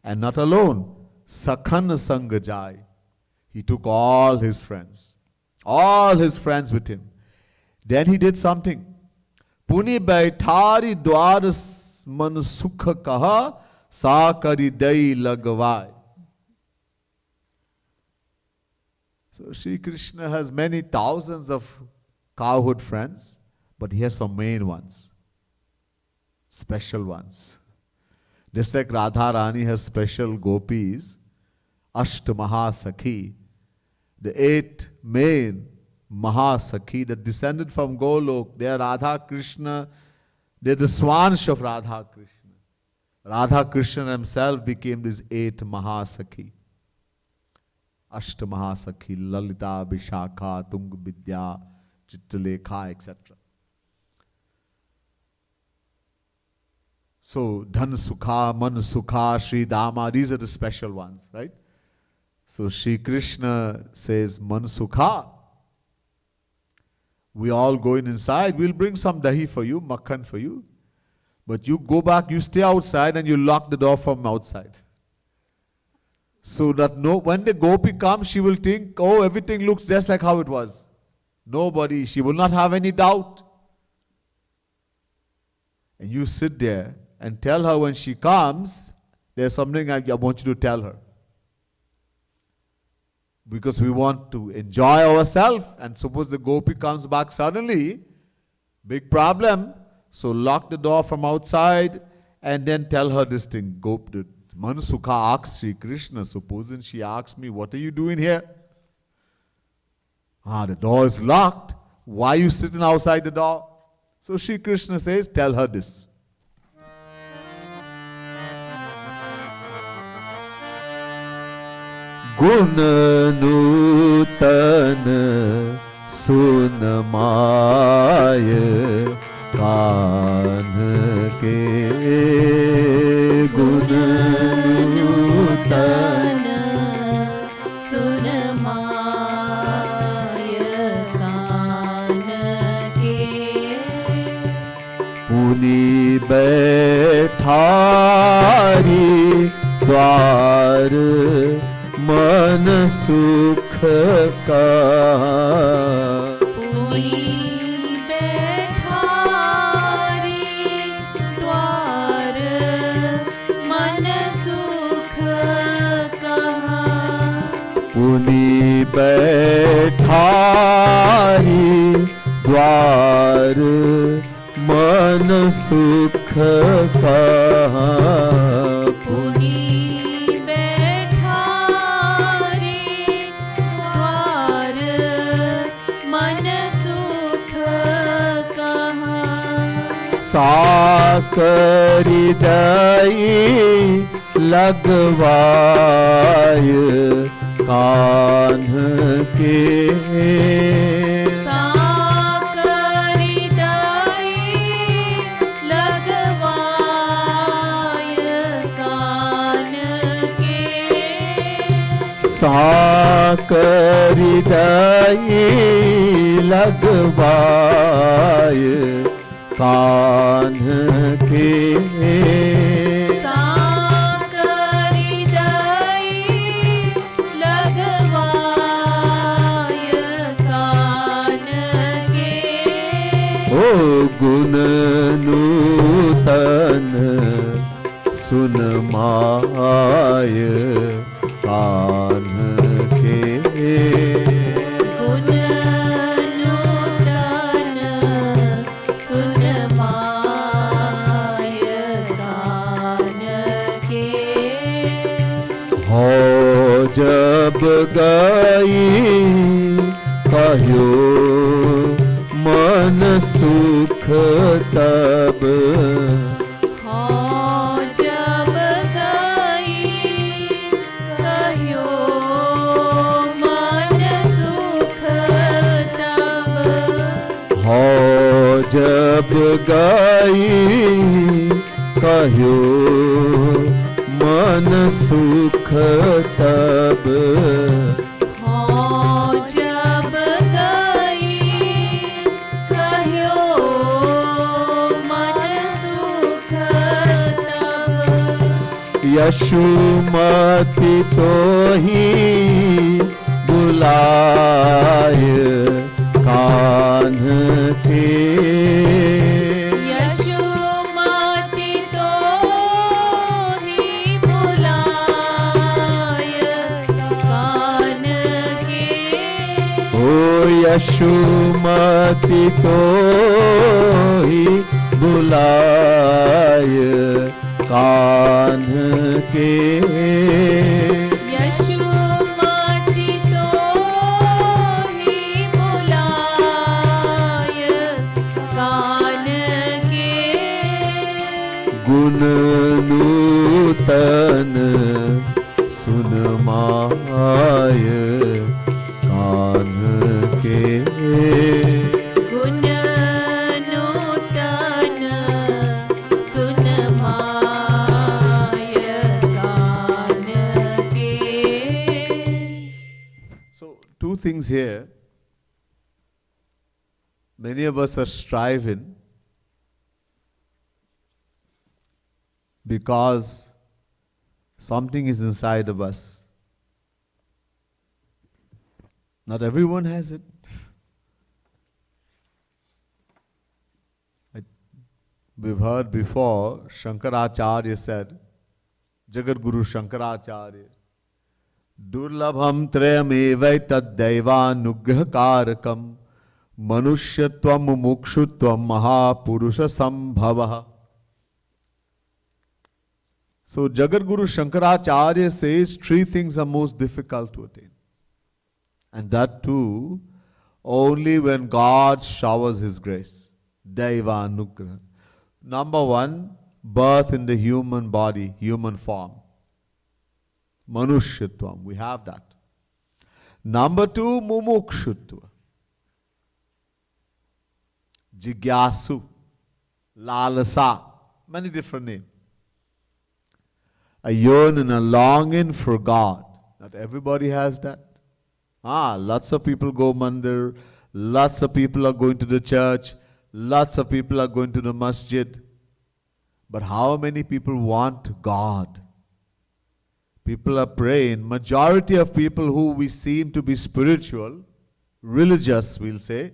And not alone, sakhan sang jai. He took all his friends with him. Then he did something. Puni baithari dwaras man sukha kaha, sa kari dai lagvai. So Shri Krishna has many thousands of cowhood friends, but he has some main ones, special ones. Just like Radha Rani has special gopis, Asht Mahasakhi, the 8 main Mahasakhi that descended from Golok. They are Radha Krishna, they are the Swansh of Radha Krishna. Radha Krishna himself became these 8 Mahasakhi. Asht Mahasakhi, Lalita, Vishakha, Tung Vidya, Chittalekha, etc. So, Dhan Sukha, Man Sukha, Sri Dama, these are the special ones, right? So, Shri Krishna says, Man Sukha. We all going inside, we'll bring some dahi for you, makhan for you. But you go back, you stay outside and you lock the door from outside. So that when the gopi comes, she will think, oh, everything looks just like how it was. Nobody, she will not have any doubt. And you sit there and tell her when she comes, there's something I want you to tell her. Because we want to enjoy ourselves, and suppose the gopi comes back suddenly, big problem. So lock the door from outside and then tell her this thing. Man Sukha asks Shri Krishna, supposing she asks me, what are you doing here? The door is locked. Why are you sitting outside the door? So Shri Krishna says, tell her this. Gun Nutan Sun Maya Kaan Ke Gun Nutan पुनि बैठारी द्वार मन सुख का। पुनि बैठारी द्वार मन सुख कहा। पुनि बैठारी द्वार मन सुख कहा। पुनि बैठारी द्वार मन सुख कहा। साकरी दई लगवाय कान्ह के। साकरी दई लगवाय कान के। साकरी दई लगवाय कान्ह के। साकरी दई लगवाय कान के। ओ गुण नूतन सुन माय कान्ह के। गुण नूतन सुन माय कान के। हो जब गई कहो मन सुख तब। हाँ जब गई कहो मन सुख तब। हो जब गई कहो मन सुख तब। हाँ जब गई कहो मन सुख तब। यशुमति तो ही बुलाय कान्ह के। यशुमति तो ही बुलाय कान के। ओ यशुमति तो ही बुलाय कान्ह के। यशुमति तो ही बुलाय कान के। गुण नूतन सुन माय कान्ह के। गुण नूतन सुन माय कान के। So, two things here. Many of us are striving because something is inside of us. Not everyone has it. We've heard before, Shankaracharya said, Jagat Guru Shankaracharya, Durlabham trayamevai taddaivanugrahkarakam manusyatvam mumukshutvam mahapurusha sambhavaha. So Jagat Guru Shankaracharya says three things are most difficult to attain. And that too, only when God showers His grace. Daiva Anugraha. Number one, birth in the human body, human form. Manushyatvam, we have that. Number two, mumukshutva. Jigyasu, lalasa, many different names. A yearning, a longing for God. Not everybody has that. Lots of people go mandir, lots of people are going to the church, Lots of people are going to the masjid. But how many people want God? People are praying. Majority of people who we seem to be spiritual, religious, we'll say,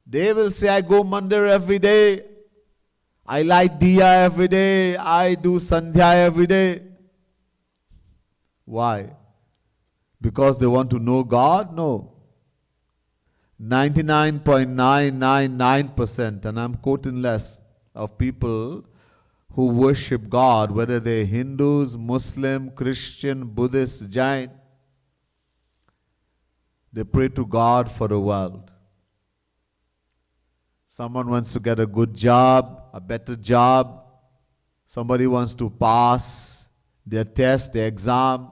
they will say, I go mandir every day. I light diya every day. I do sandhya every day. Why? Because they want to know God? No. 99.999%, and I'm quoting less, of people who worship God, whether they're Hindus, Muslim, Christian, Buddhist, Jain, they pray to God for the world. Someone wants to get a good job, a better job. Somebody wants to pass their test, their exam.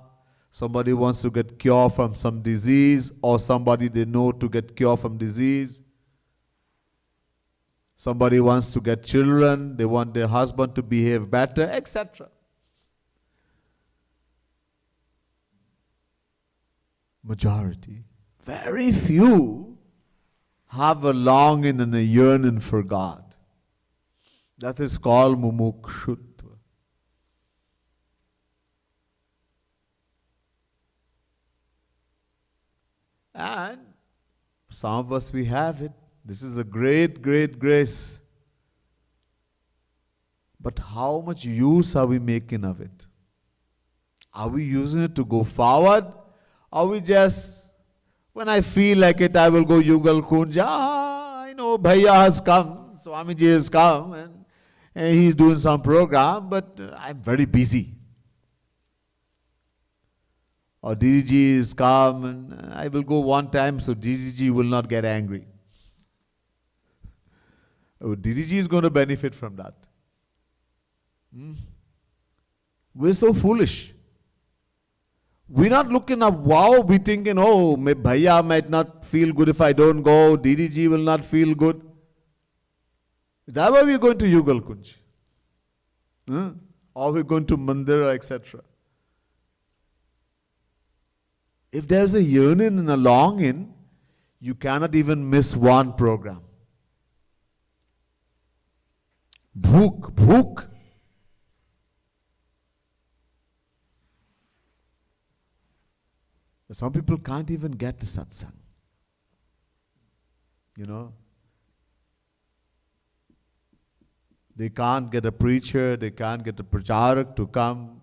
Somebody wants to get cure from some disease, or somebody they know to get cure from disease. Somebody wants to get children, they want their husband to behave better, etc. Majority. Very few have a longing and a yearning for God. That is called mumukshutva. And some of us, we have it. This is a great, great grace. But how much use are we making of it? Are we using it to go forward? Or we just, when I feel like it, I will go Yugal Kunja. I know Bhaiya has come, Swamiji has come, and he's doing some program, but I'm very busy. Or DDG is come, and I will go one time, so DDG will not get angry. Oh, DDG is going to benefit from that. We're so foolish. We're not looking up, wow, we're thinking, oh, Bhaiya might not feel good if I don't go, DDG will not feel good. Is that why we're going to Yugal Kunj? Or we're going to Mandir, etc. If there's a yearning and a longing, you cannot even miss one program. Bhook. Some people can't even get to satsang. You know? They can't get a preacher, they can't get a pracharak to come.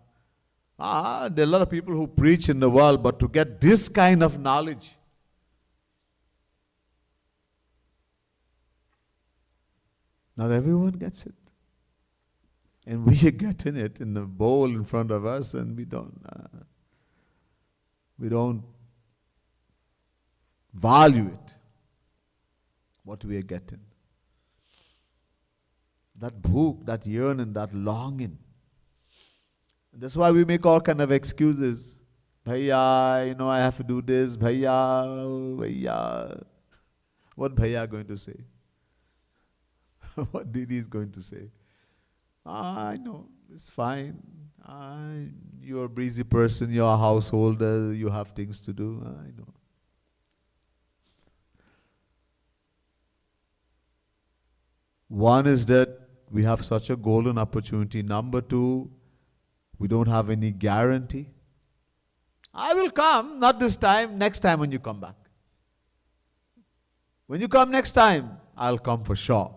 There are a lot of people who preach in the world, but to get this kind of knowledge, not everyone gets it. And we are getting it in a bowl in front of us, and we don't value it, what we are getting. That bhook, that yearning, that longing. That's why we make all kind of excuses. Bhaiya, I have to do this. Bhaiya. What Bhaiya going to say? What Didi is going to say? I know, it's fine. You're a busy person, you're a householder, you have things to do. I know. One is that we have such a golden opportunity. Number two, we don't have any guarantee. I will come, not this time, next time when you come back. When you come next time, I'll come for sure.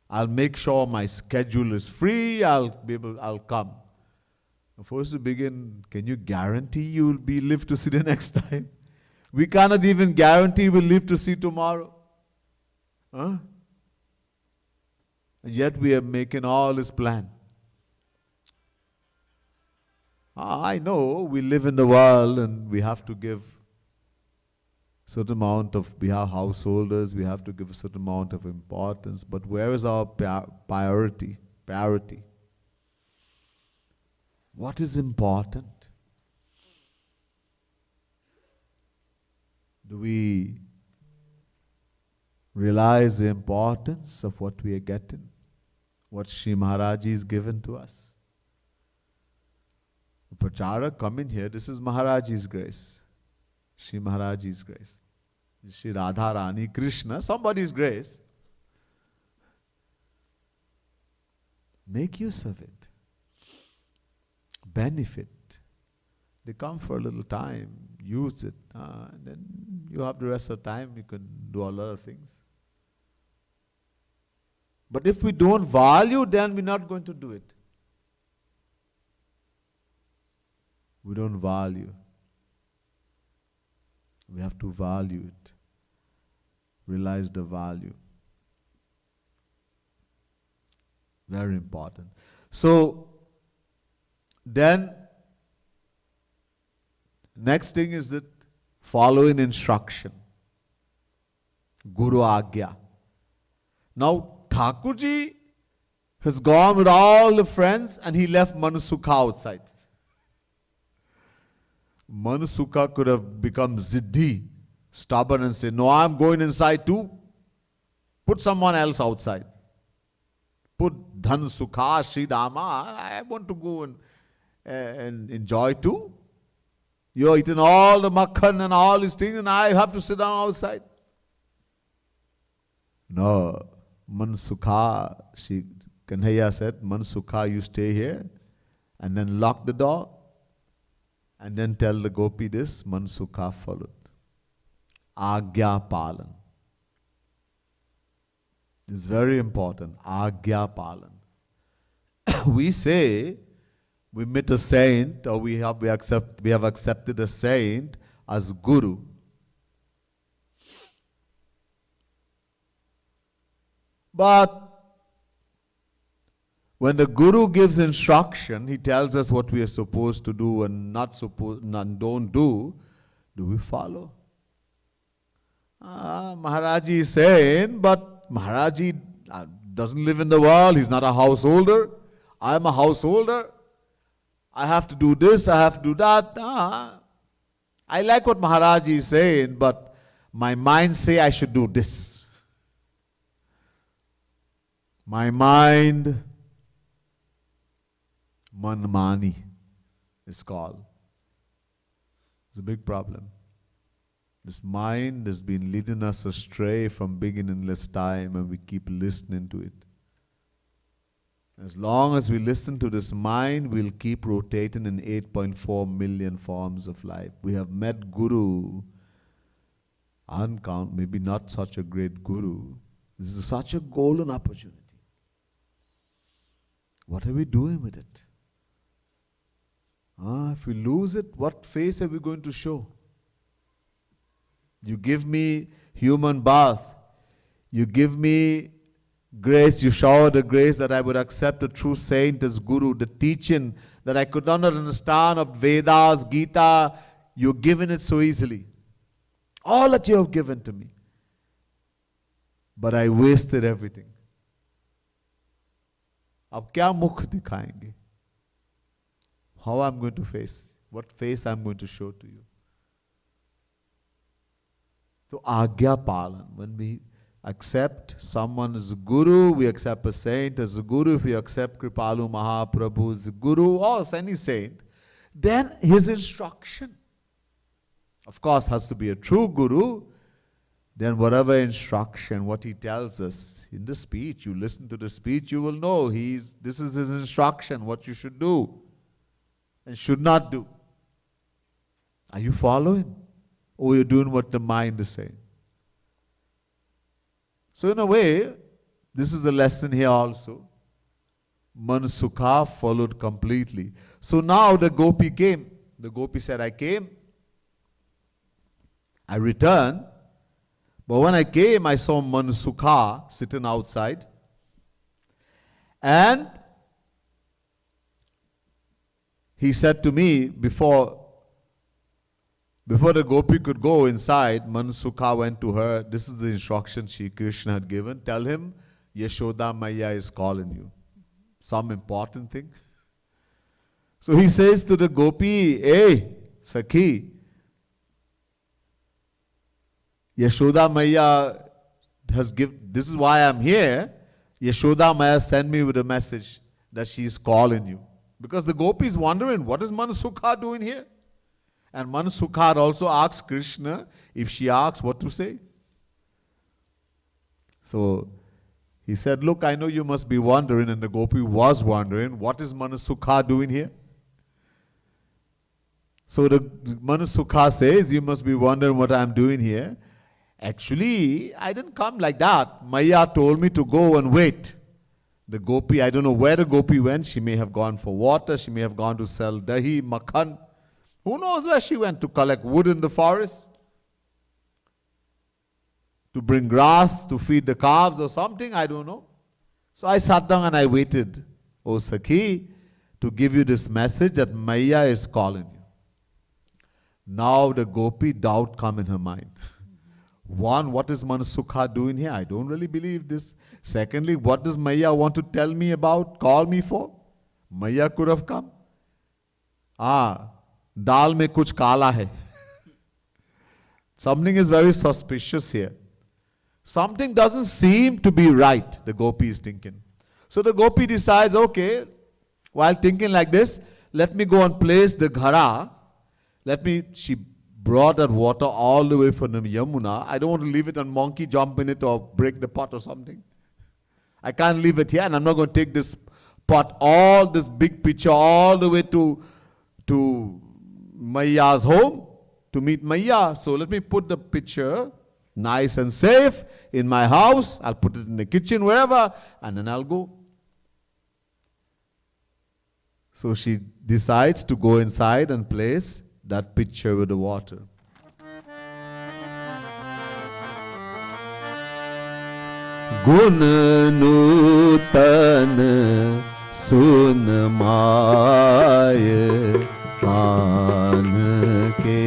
I'll make sure my schedule is free, I'll come. First to begin, can you guarantee you will live to see the next time? We cannot even guarantee we'll live to see tomorrow. And yet we are making all this plan. I know we live in the world and we have to give certain amount of, we have householders, we have to give a certain amount of importance, but where is our priority? What is important? Do we realize the importance of what we are getting? What Sri Maharaji is given to us? The Pracharak coming here, this is Maharaji's grace. Sri Maharaji's grace. Sri Radha Rani, Krishna, somebody's grace. Make use of it. Benefit. They come for a little time, use it, and then you have the rest of the time, you can do a lot of things. But if we don't value, then we're not going to do it. We don't value. We have to value it. Realize the value. Very important. So, then, next thing is that following instruction. Guru Agya. Now, Thakurji has gone with all the friends and he left Manasukha outside. Manasukha could have become ziddi, stubborn, and say, no, I'm going inside too. Put someone else outside. Put Dhan Sukha, Sri Dama. I want to go and enjoy too. You're eating all the makhan and all these things, and I have to sit down outside. No, Mansukha, Kanhaiya said, Mansukha, you stay here, and then lock the door, and then tell the gopi this. Mansukha followed. Agya Palan. It's very important. Agya Palan. We say we met a saint, or we have accepted a saint as guru. But when the guru gives instruction, he tells us what we are supposed to do and don't do. Do we follow? Maharaji is saying, but Maharaji doesn't live in the world. He's not a householder. I am a householder. I have to do this, I have to do that. I like what Maharaji is saying, but my mind say I should do this. My mind, manmani, is called. It's a big problem. This mind has been leading us astray from beginningless time, and we keep listening to it. As long as we listen to this mind, we'll keep rotating in 8.4 million forms of life. We have met Guru, uncount, maybe not such a great Guru. This is such a golden opportunity. What are we doing with it? If we lose it, what face are we going to show? You give me human birth. You give me grace, you shower the grace that I would accept a true saint as Guru. The teaching that I could not understand of Vedas, Gita, you've given it so easily. All that you have given to me. But I wasted everything. अब क्या मुख दिखाएंगे? How I'm going to face? What face I'm going to show to you? So Agya Palan. When we accept someone as a Guru, we accept a saint as a Guru. If we accept Kripalu Mahaprabhu as a Guru or any saint, then his instruction, of course, has to be a true Guru. Then whatever instruction, what he tells us in the speech, you listen to the speech, you will know this is his instruction, what you should do and should not do. Are you following? Or you're doing what the mind is saying? So in a way, this is a lesson here also. Mansukha followed completely. So now the gopi came. The gopi said, I came. I returned. But when I came, I saw Mansukha sitting outside. And he said to me, before the gopi could go inside, Mansukha went to her. This is the instruction Shri Krishna had given. Tell him, Yashoda Maya is calling you. Some important thing. So he says to the gopi, hey, Sakhi, Yashoda Maya has given, this is why I'm here. Yashoda Maya sent me with a message that she is calling you. Because the gopi is wondering, what is Mansukha doing here? And Mansukha also asked Krishna, if she asks, what to say. So He said, look, I know you must be wondering, and the gopi was wondering, what is Manasukha doing here? So the Manasukha says, you must be wondering what I am doing here. Actually, I didn't come like that. Maya told me to go and wait. The gopi, I don't know where the gopi went. She may have gone for water. She may have gone to sell dahi, makhan. Who knows where she went? To collect wood in the forest? To bring grass, to feed the calves or something? I don't know. So I sat down and I waited, O Sakhi, to give you this message that Maya is calling you. Now the gopi, doubt come in her mind. One, what is Manasukha doing here? I don't really believe this. Secondly, what does Maya want to tell me about, call me for? Maya could have come. Dal mein kuch kala hai. Something is very suspicious here. Something doesn't seem to be right, the gopi is thinking. So the gopi decides, okay, while thinking like this, let me go and place the ghara. She brought that water all the way from the Yamuna. I don't want to leave it and monkey jump in it or break the pot or something. I can't leave it here, and I'm not going to take this pot, all this big pitcher, all the way to Maya's home to meet Maya. So let me put the pitcher nice and safe in my house. I'll put it in the kitchen, wherever, and then I'll go. So she decides to go inside and place that pitcher with the water. Gun nutan sun maya kaan ke.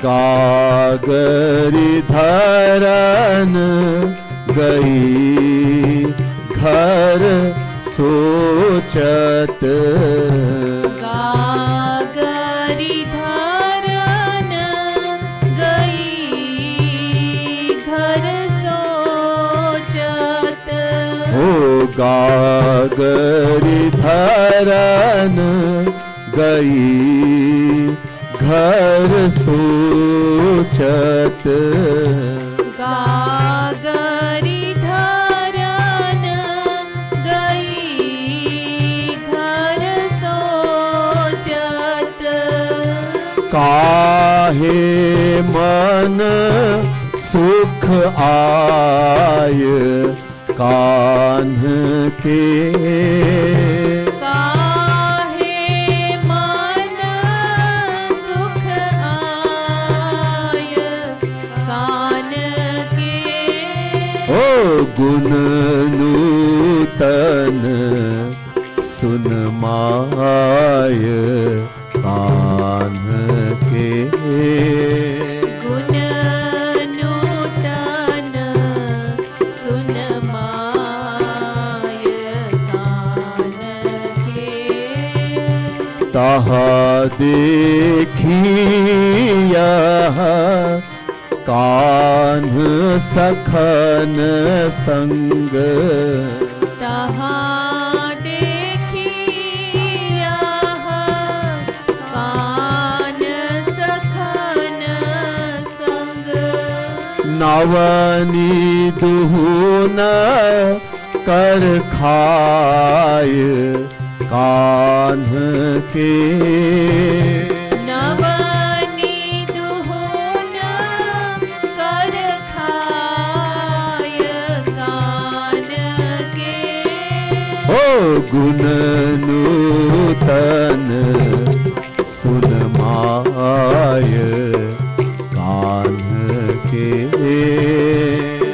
गागरी धरन गई घर सोचत. गागरी धरन गई घर सोचत. हो गागरी धरन गई घर सोचत. गागरी धरन गई घर सोचत. काहे मन सुख आय कान्ह के. गुण नूतन सुन माय कान्ह के. गुण नूतन सुन माय कान्ह के. तहा देखिया कान्ह सखन संग. तहाँ देखिया कान्ह सखन संग. नवनी दुहन कर खाय कान्ह के. गुण नूतन सुन माय कान्ह के.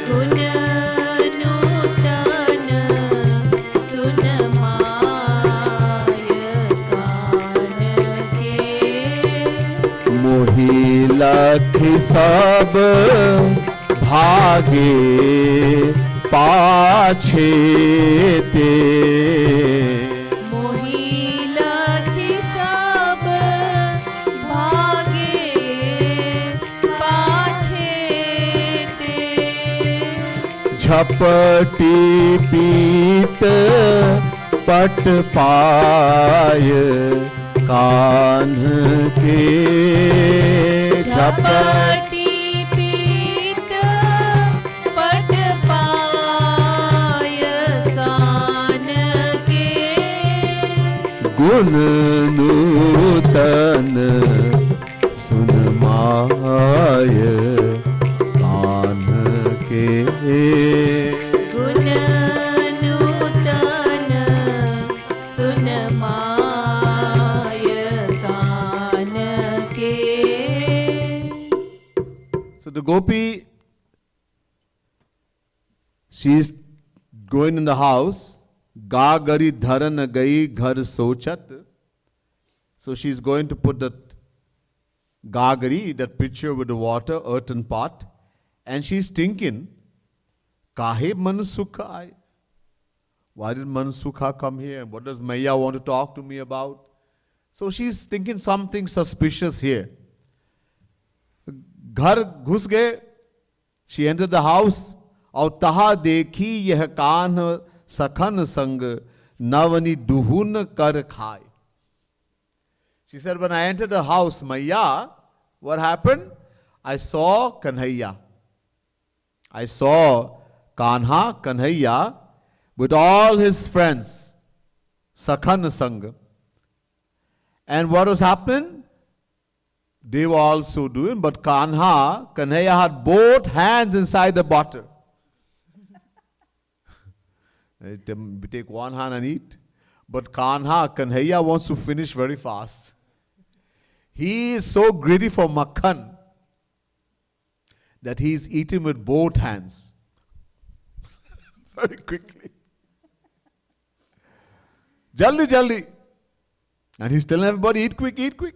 गुण नूतन सुन माय कान्ह के. मोहि लखि सब भागे पाछे ते. मोहि लखि सब भागे पाछे ते. झपटी पीत पट पाय कान्ह के झपटी पीत पट पाय कान के गुण नूतन सुन माय कान्ह के गुण नूतन सुन माय कान के. So the gopi, she is going in the house. Ga gari dharan gai ghar sochat. So she is going to put that gagari, that pitcher with the water, earthen pot, and she is thinking, Kahe Manasukha aaye? Why did Manasukha come here? What does Maya want to talk to me about? So she is thinking something suspicious here. घर घुस गए, she entered the house, और तहा देखी यह कान्ह सखन संग नवनी दुहुन कर खाए. She said, when I entered the house, Maya, what happened? I saw Kanhaiya. I saw Kanha, Kanhaiya, with all his friends, Sakhan Sangha. And what was happening? They were also doing, but Kanhaiya had both hands inside the bottle. We take one hand and eat. But Kanhaiya wants to finish very fast. He is so greedy for makhan that he is eating with both hands. Very quickly. Jaldi, jaldi. And he's telling everybody, eat quick, eat quick.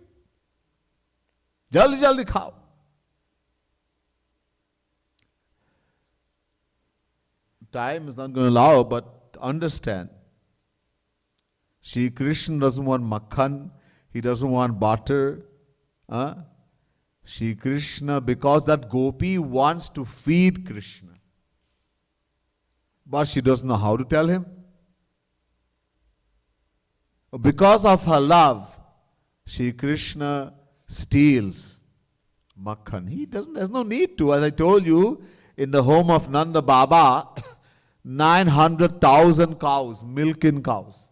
Jaldi, jaldi khao. Time is not going to allow, but understand. Shri Krishna doesn't want makhan. He doesn't want butter. Shri Krishna, because that gopi wants to feed Krishna. But she doesn't know how to tell him. Because of her love, Shri Krishna steals makhan. There's no need to. As I told you, in the home of Nanda Baba, 900,000 cows, milking cows.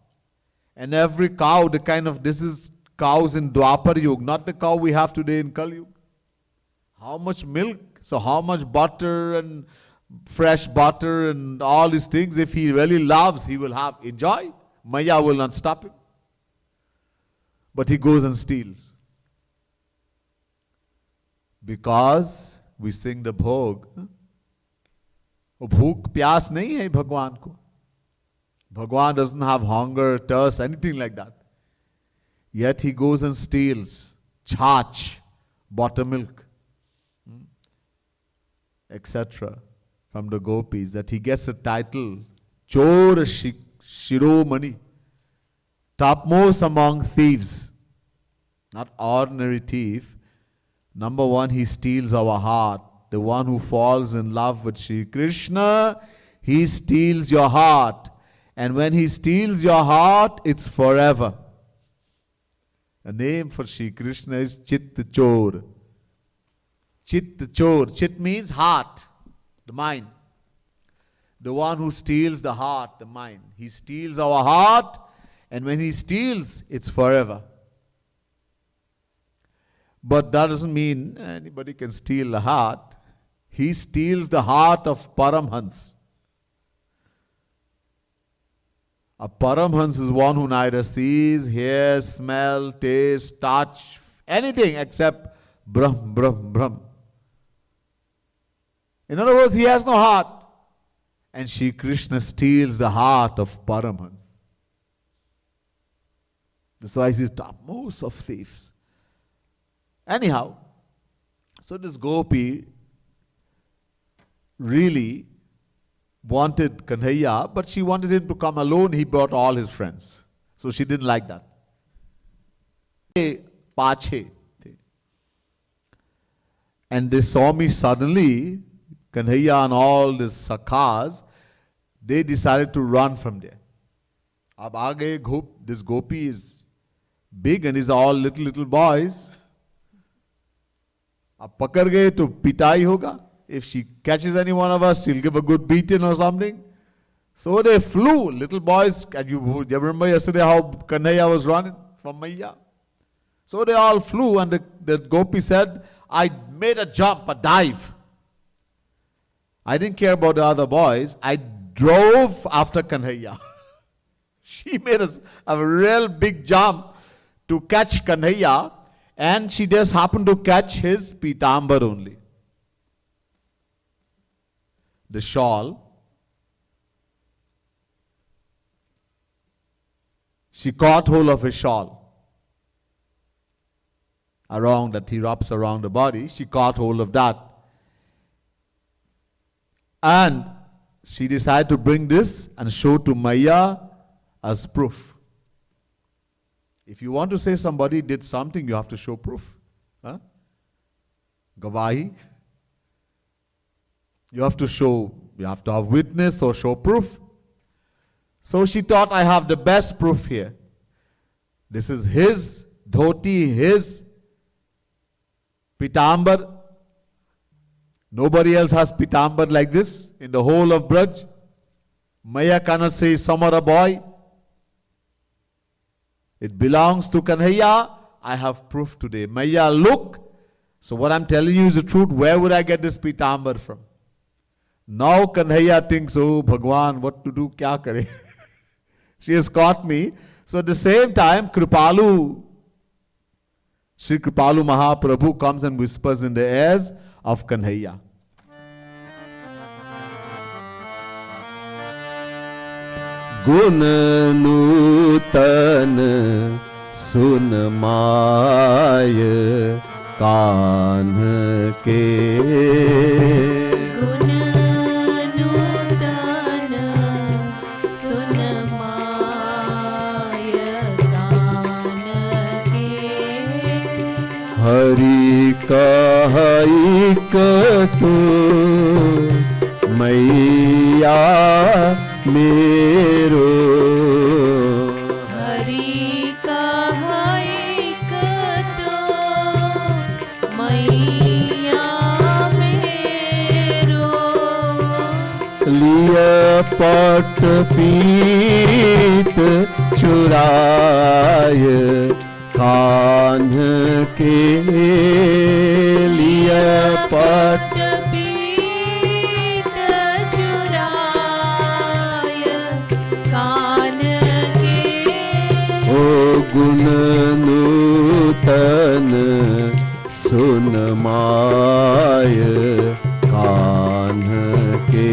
And every cow, this is cows in Dwapar Yuga, not the cow we have today in Kali Yuga. How much milk, so how much butter and fresh butter and all these things. If he really loves, he will have enjoy. Maya will not stop him. But he goes and steals. Because we sing the bhog. Bhook pyas nahi hai Bhagwan ko. Bhagwan doesn't have hunger, thirst, anything like that. Yet he goes and steals chach, buttermilk, etc. from the gopis, that he gets a title, Chor Shiromani, topmost among thieves. Not ordinary thief. Number one, he steals our heart. The one who falls in love with Shri Krishna, he steals your heart. And when he steals your heart, it's forever. A name for Shri Krishna is Chit Chor. Chit Chor. Chit means heart, the mind. The one who steals the heart, the mind. He steals our heart, and when he steals, it's forever. But that doesn't mean anybody can steal the heart. He steals the heart of Paramhans. A Paramhans is one who neither sees, hears, smell, taste, touch, anything except Brahm, Brahm, Brahm. In other words, he has no heart. And Shri Krishna steals the heart of Paramhans. That's why he's topmost of thieves. Anyhow, so this gopi really wanted Kanhaiya, but she wanted him to come alone. He brought all his friends. So she didn't like that. Pache. And they saw me suddenly, Kanhaiya and all these sakhas, they decided to run from there. अब आ गए this gopi is big and is all little boys. अब पकड़ गए तो पिटाई होगा. If she catches any one of us, she'll give a good beating or something. So they flew, little boys. And you remember yesterday how Kanhaiya was running from Maiya? So they all flew, and the gopi said, I made a jump, a dive. I didn't care about the other boys. I drove after Kanhaiya. She made a real big jump to catch Kanhaiya, and she just happened to catch his pitambar only. The shawl. She caught hold of his shawl. Around that he wraps around the body. She caught hold of that. And she decided to bring this and show to Maya as proof. If you want to say somebody did something, you have to show proof. Huh? Gavahi. You have to have witness or show proof. So she thought, I have the best proof here. This is his dhoti, his pitambar. Nobody else has pitambar like this in the whole of Braj. Maya cannot say some other boy. It belongs to Kanhaiya. I have proof today. Maya, look. So what I'm telling you is the truth. Where would I get this pitambar from? Now Kanhaiya thinks, oh Bhagwan, what to do? Kya kare? She has caught me. So at the same time, Sri Kripalu Mahaprabhu comes and whispers in the ears of Kanhaiya. Gun nutan sun maay kaan ke. Hari कहई कतो मैया मेरो. हरि कहई कतो मैया मेरो. लिय पट पीत चुराय कान्ह के. लिय पट पीत चुराय कान के. ओ गुण नूतन सुन माय कान्ह के.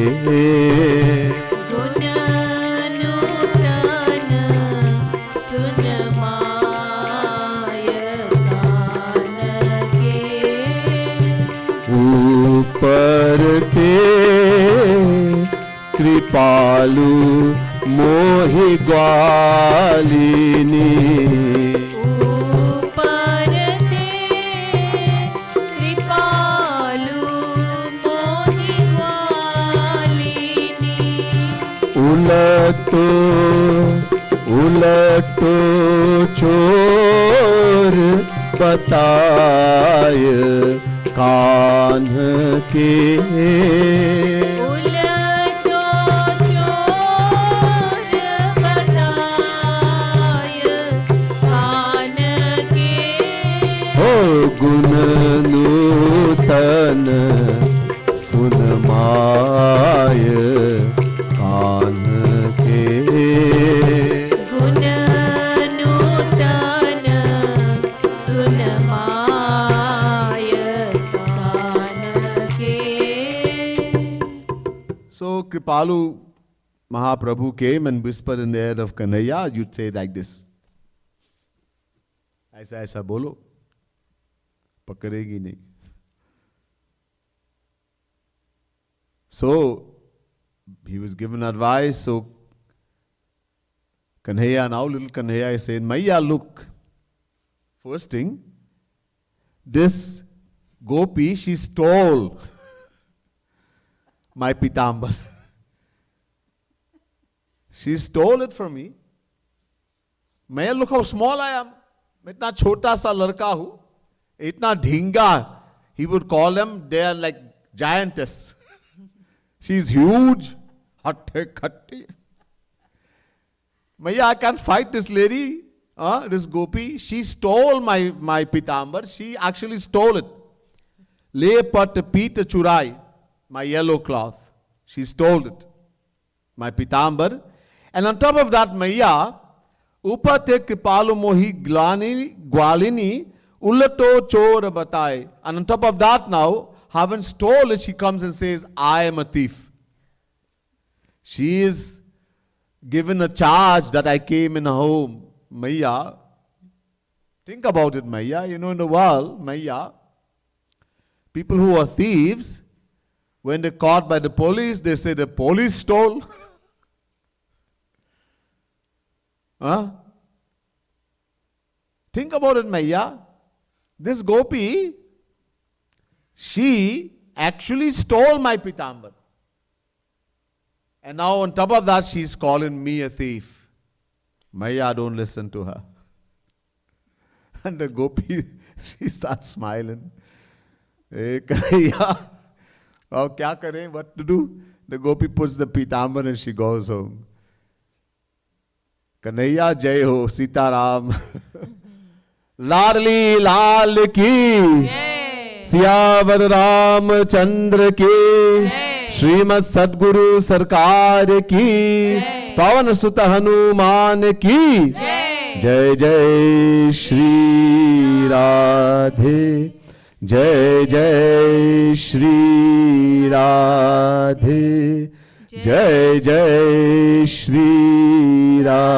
गुण नूतन सुन माय कान के. ऊपर के कृपालु मोहि ग्वालिनी. ऊपर ते कृपालु मोहि ग्वालिनी. उलटो उलटो चोर बताय कान्ह के. उलटो चोर बताय कान के. हो गुण नूतन सुन माय कान्ह के. गुण नूतन सुन माय कान के. So Kripalu Mahaprabhu came and whispered in the ear of Kanhaiya, you'd say like this. ऐसा ऐसा बोलो, पकड़ेगी नहीं. So he was given advice. So Kanhaiya, now little Kanhaiya is saying, Maiya, look. First thing, this gopi, she stole my pitambar. She stole it from me. मैं look how small I am. मैं इतना छोटा सा लड़का हूं, इतना Dhinga. He would call them, they are like giantess. She's huge. Hatte khatti. Maya, I can't fight this lady, this gopi. She stole my pitambar. She actually stole it. Le pat pita churai, my yellow cloth. She stole it. My pitambar. And on top of that, Maya, upate kripalu mohi gwalini ulato chor batai. And on top of that now, having stole it, she comes and says, I am a thief. She is given a charge that I came in a home. Maya, think about it, Maya. You know, in the world, Maya, people who are thieves, when they're caught by the police, they say the police stole. Huh? Think about it, Maya. This gopi, she actually stole my pitambar. And now on top of that, she's calling me a thief. Maya, don't listen to her. And the gopi, she starts smiling. Hey, Kanhaiya, oh, kya kare? What to do? The gopi puts the pitambar and she goes home. Kanhaiya Jai Ho, Sita Ram. Ladli Lal ki, जय सियावर रामचंद्र की, जय श्रीमद सद्गुरु सरकार की, जय पवन सुत हनुमान की, जय जय जय श्री राधे, जय जय श्री राधे, जय जय श्री राधे.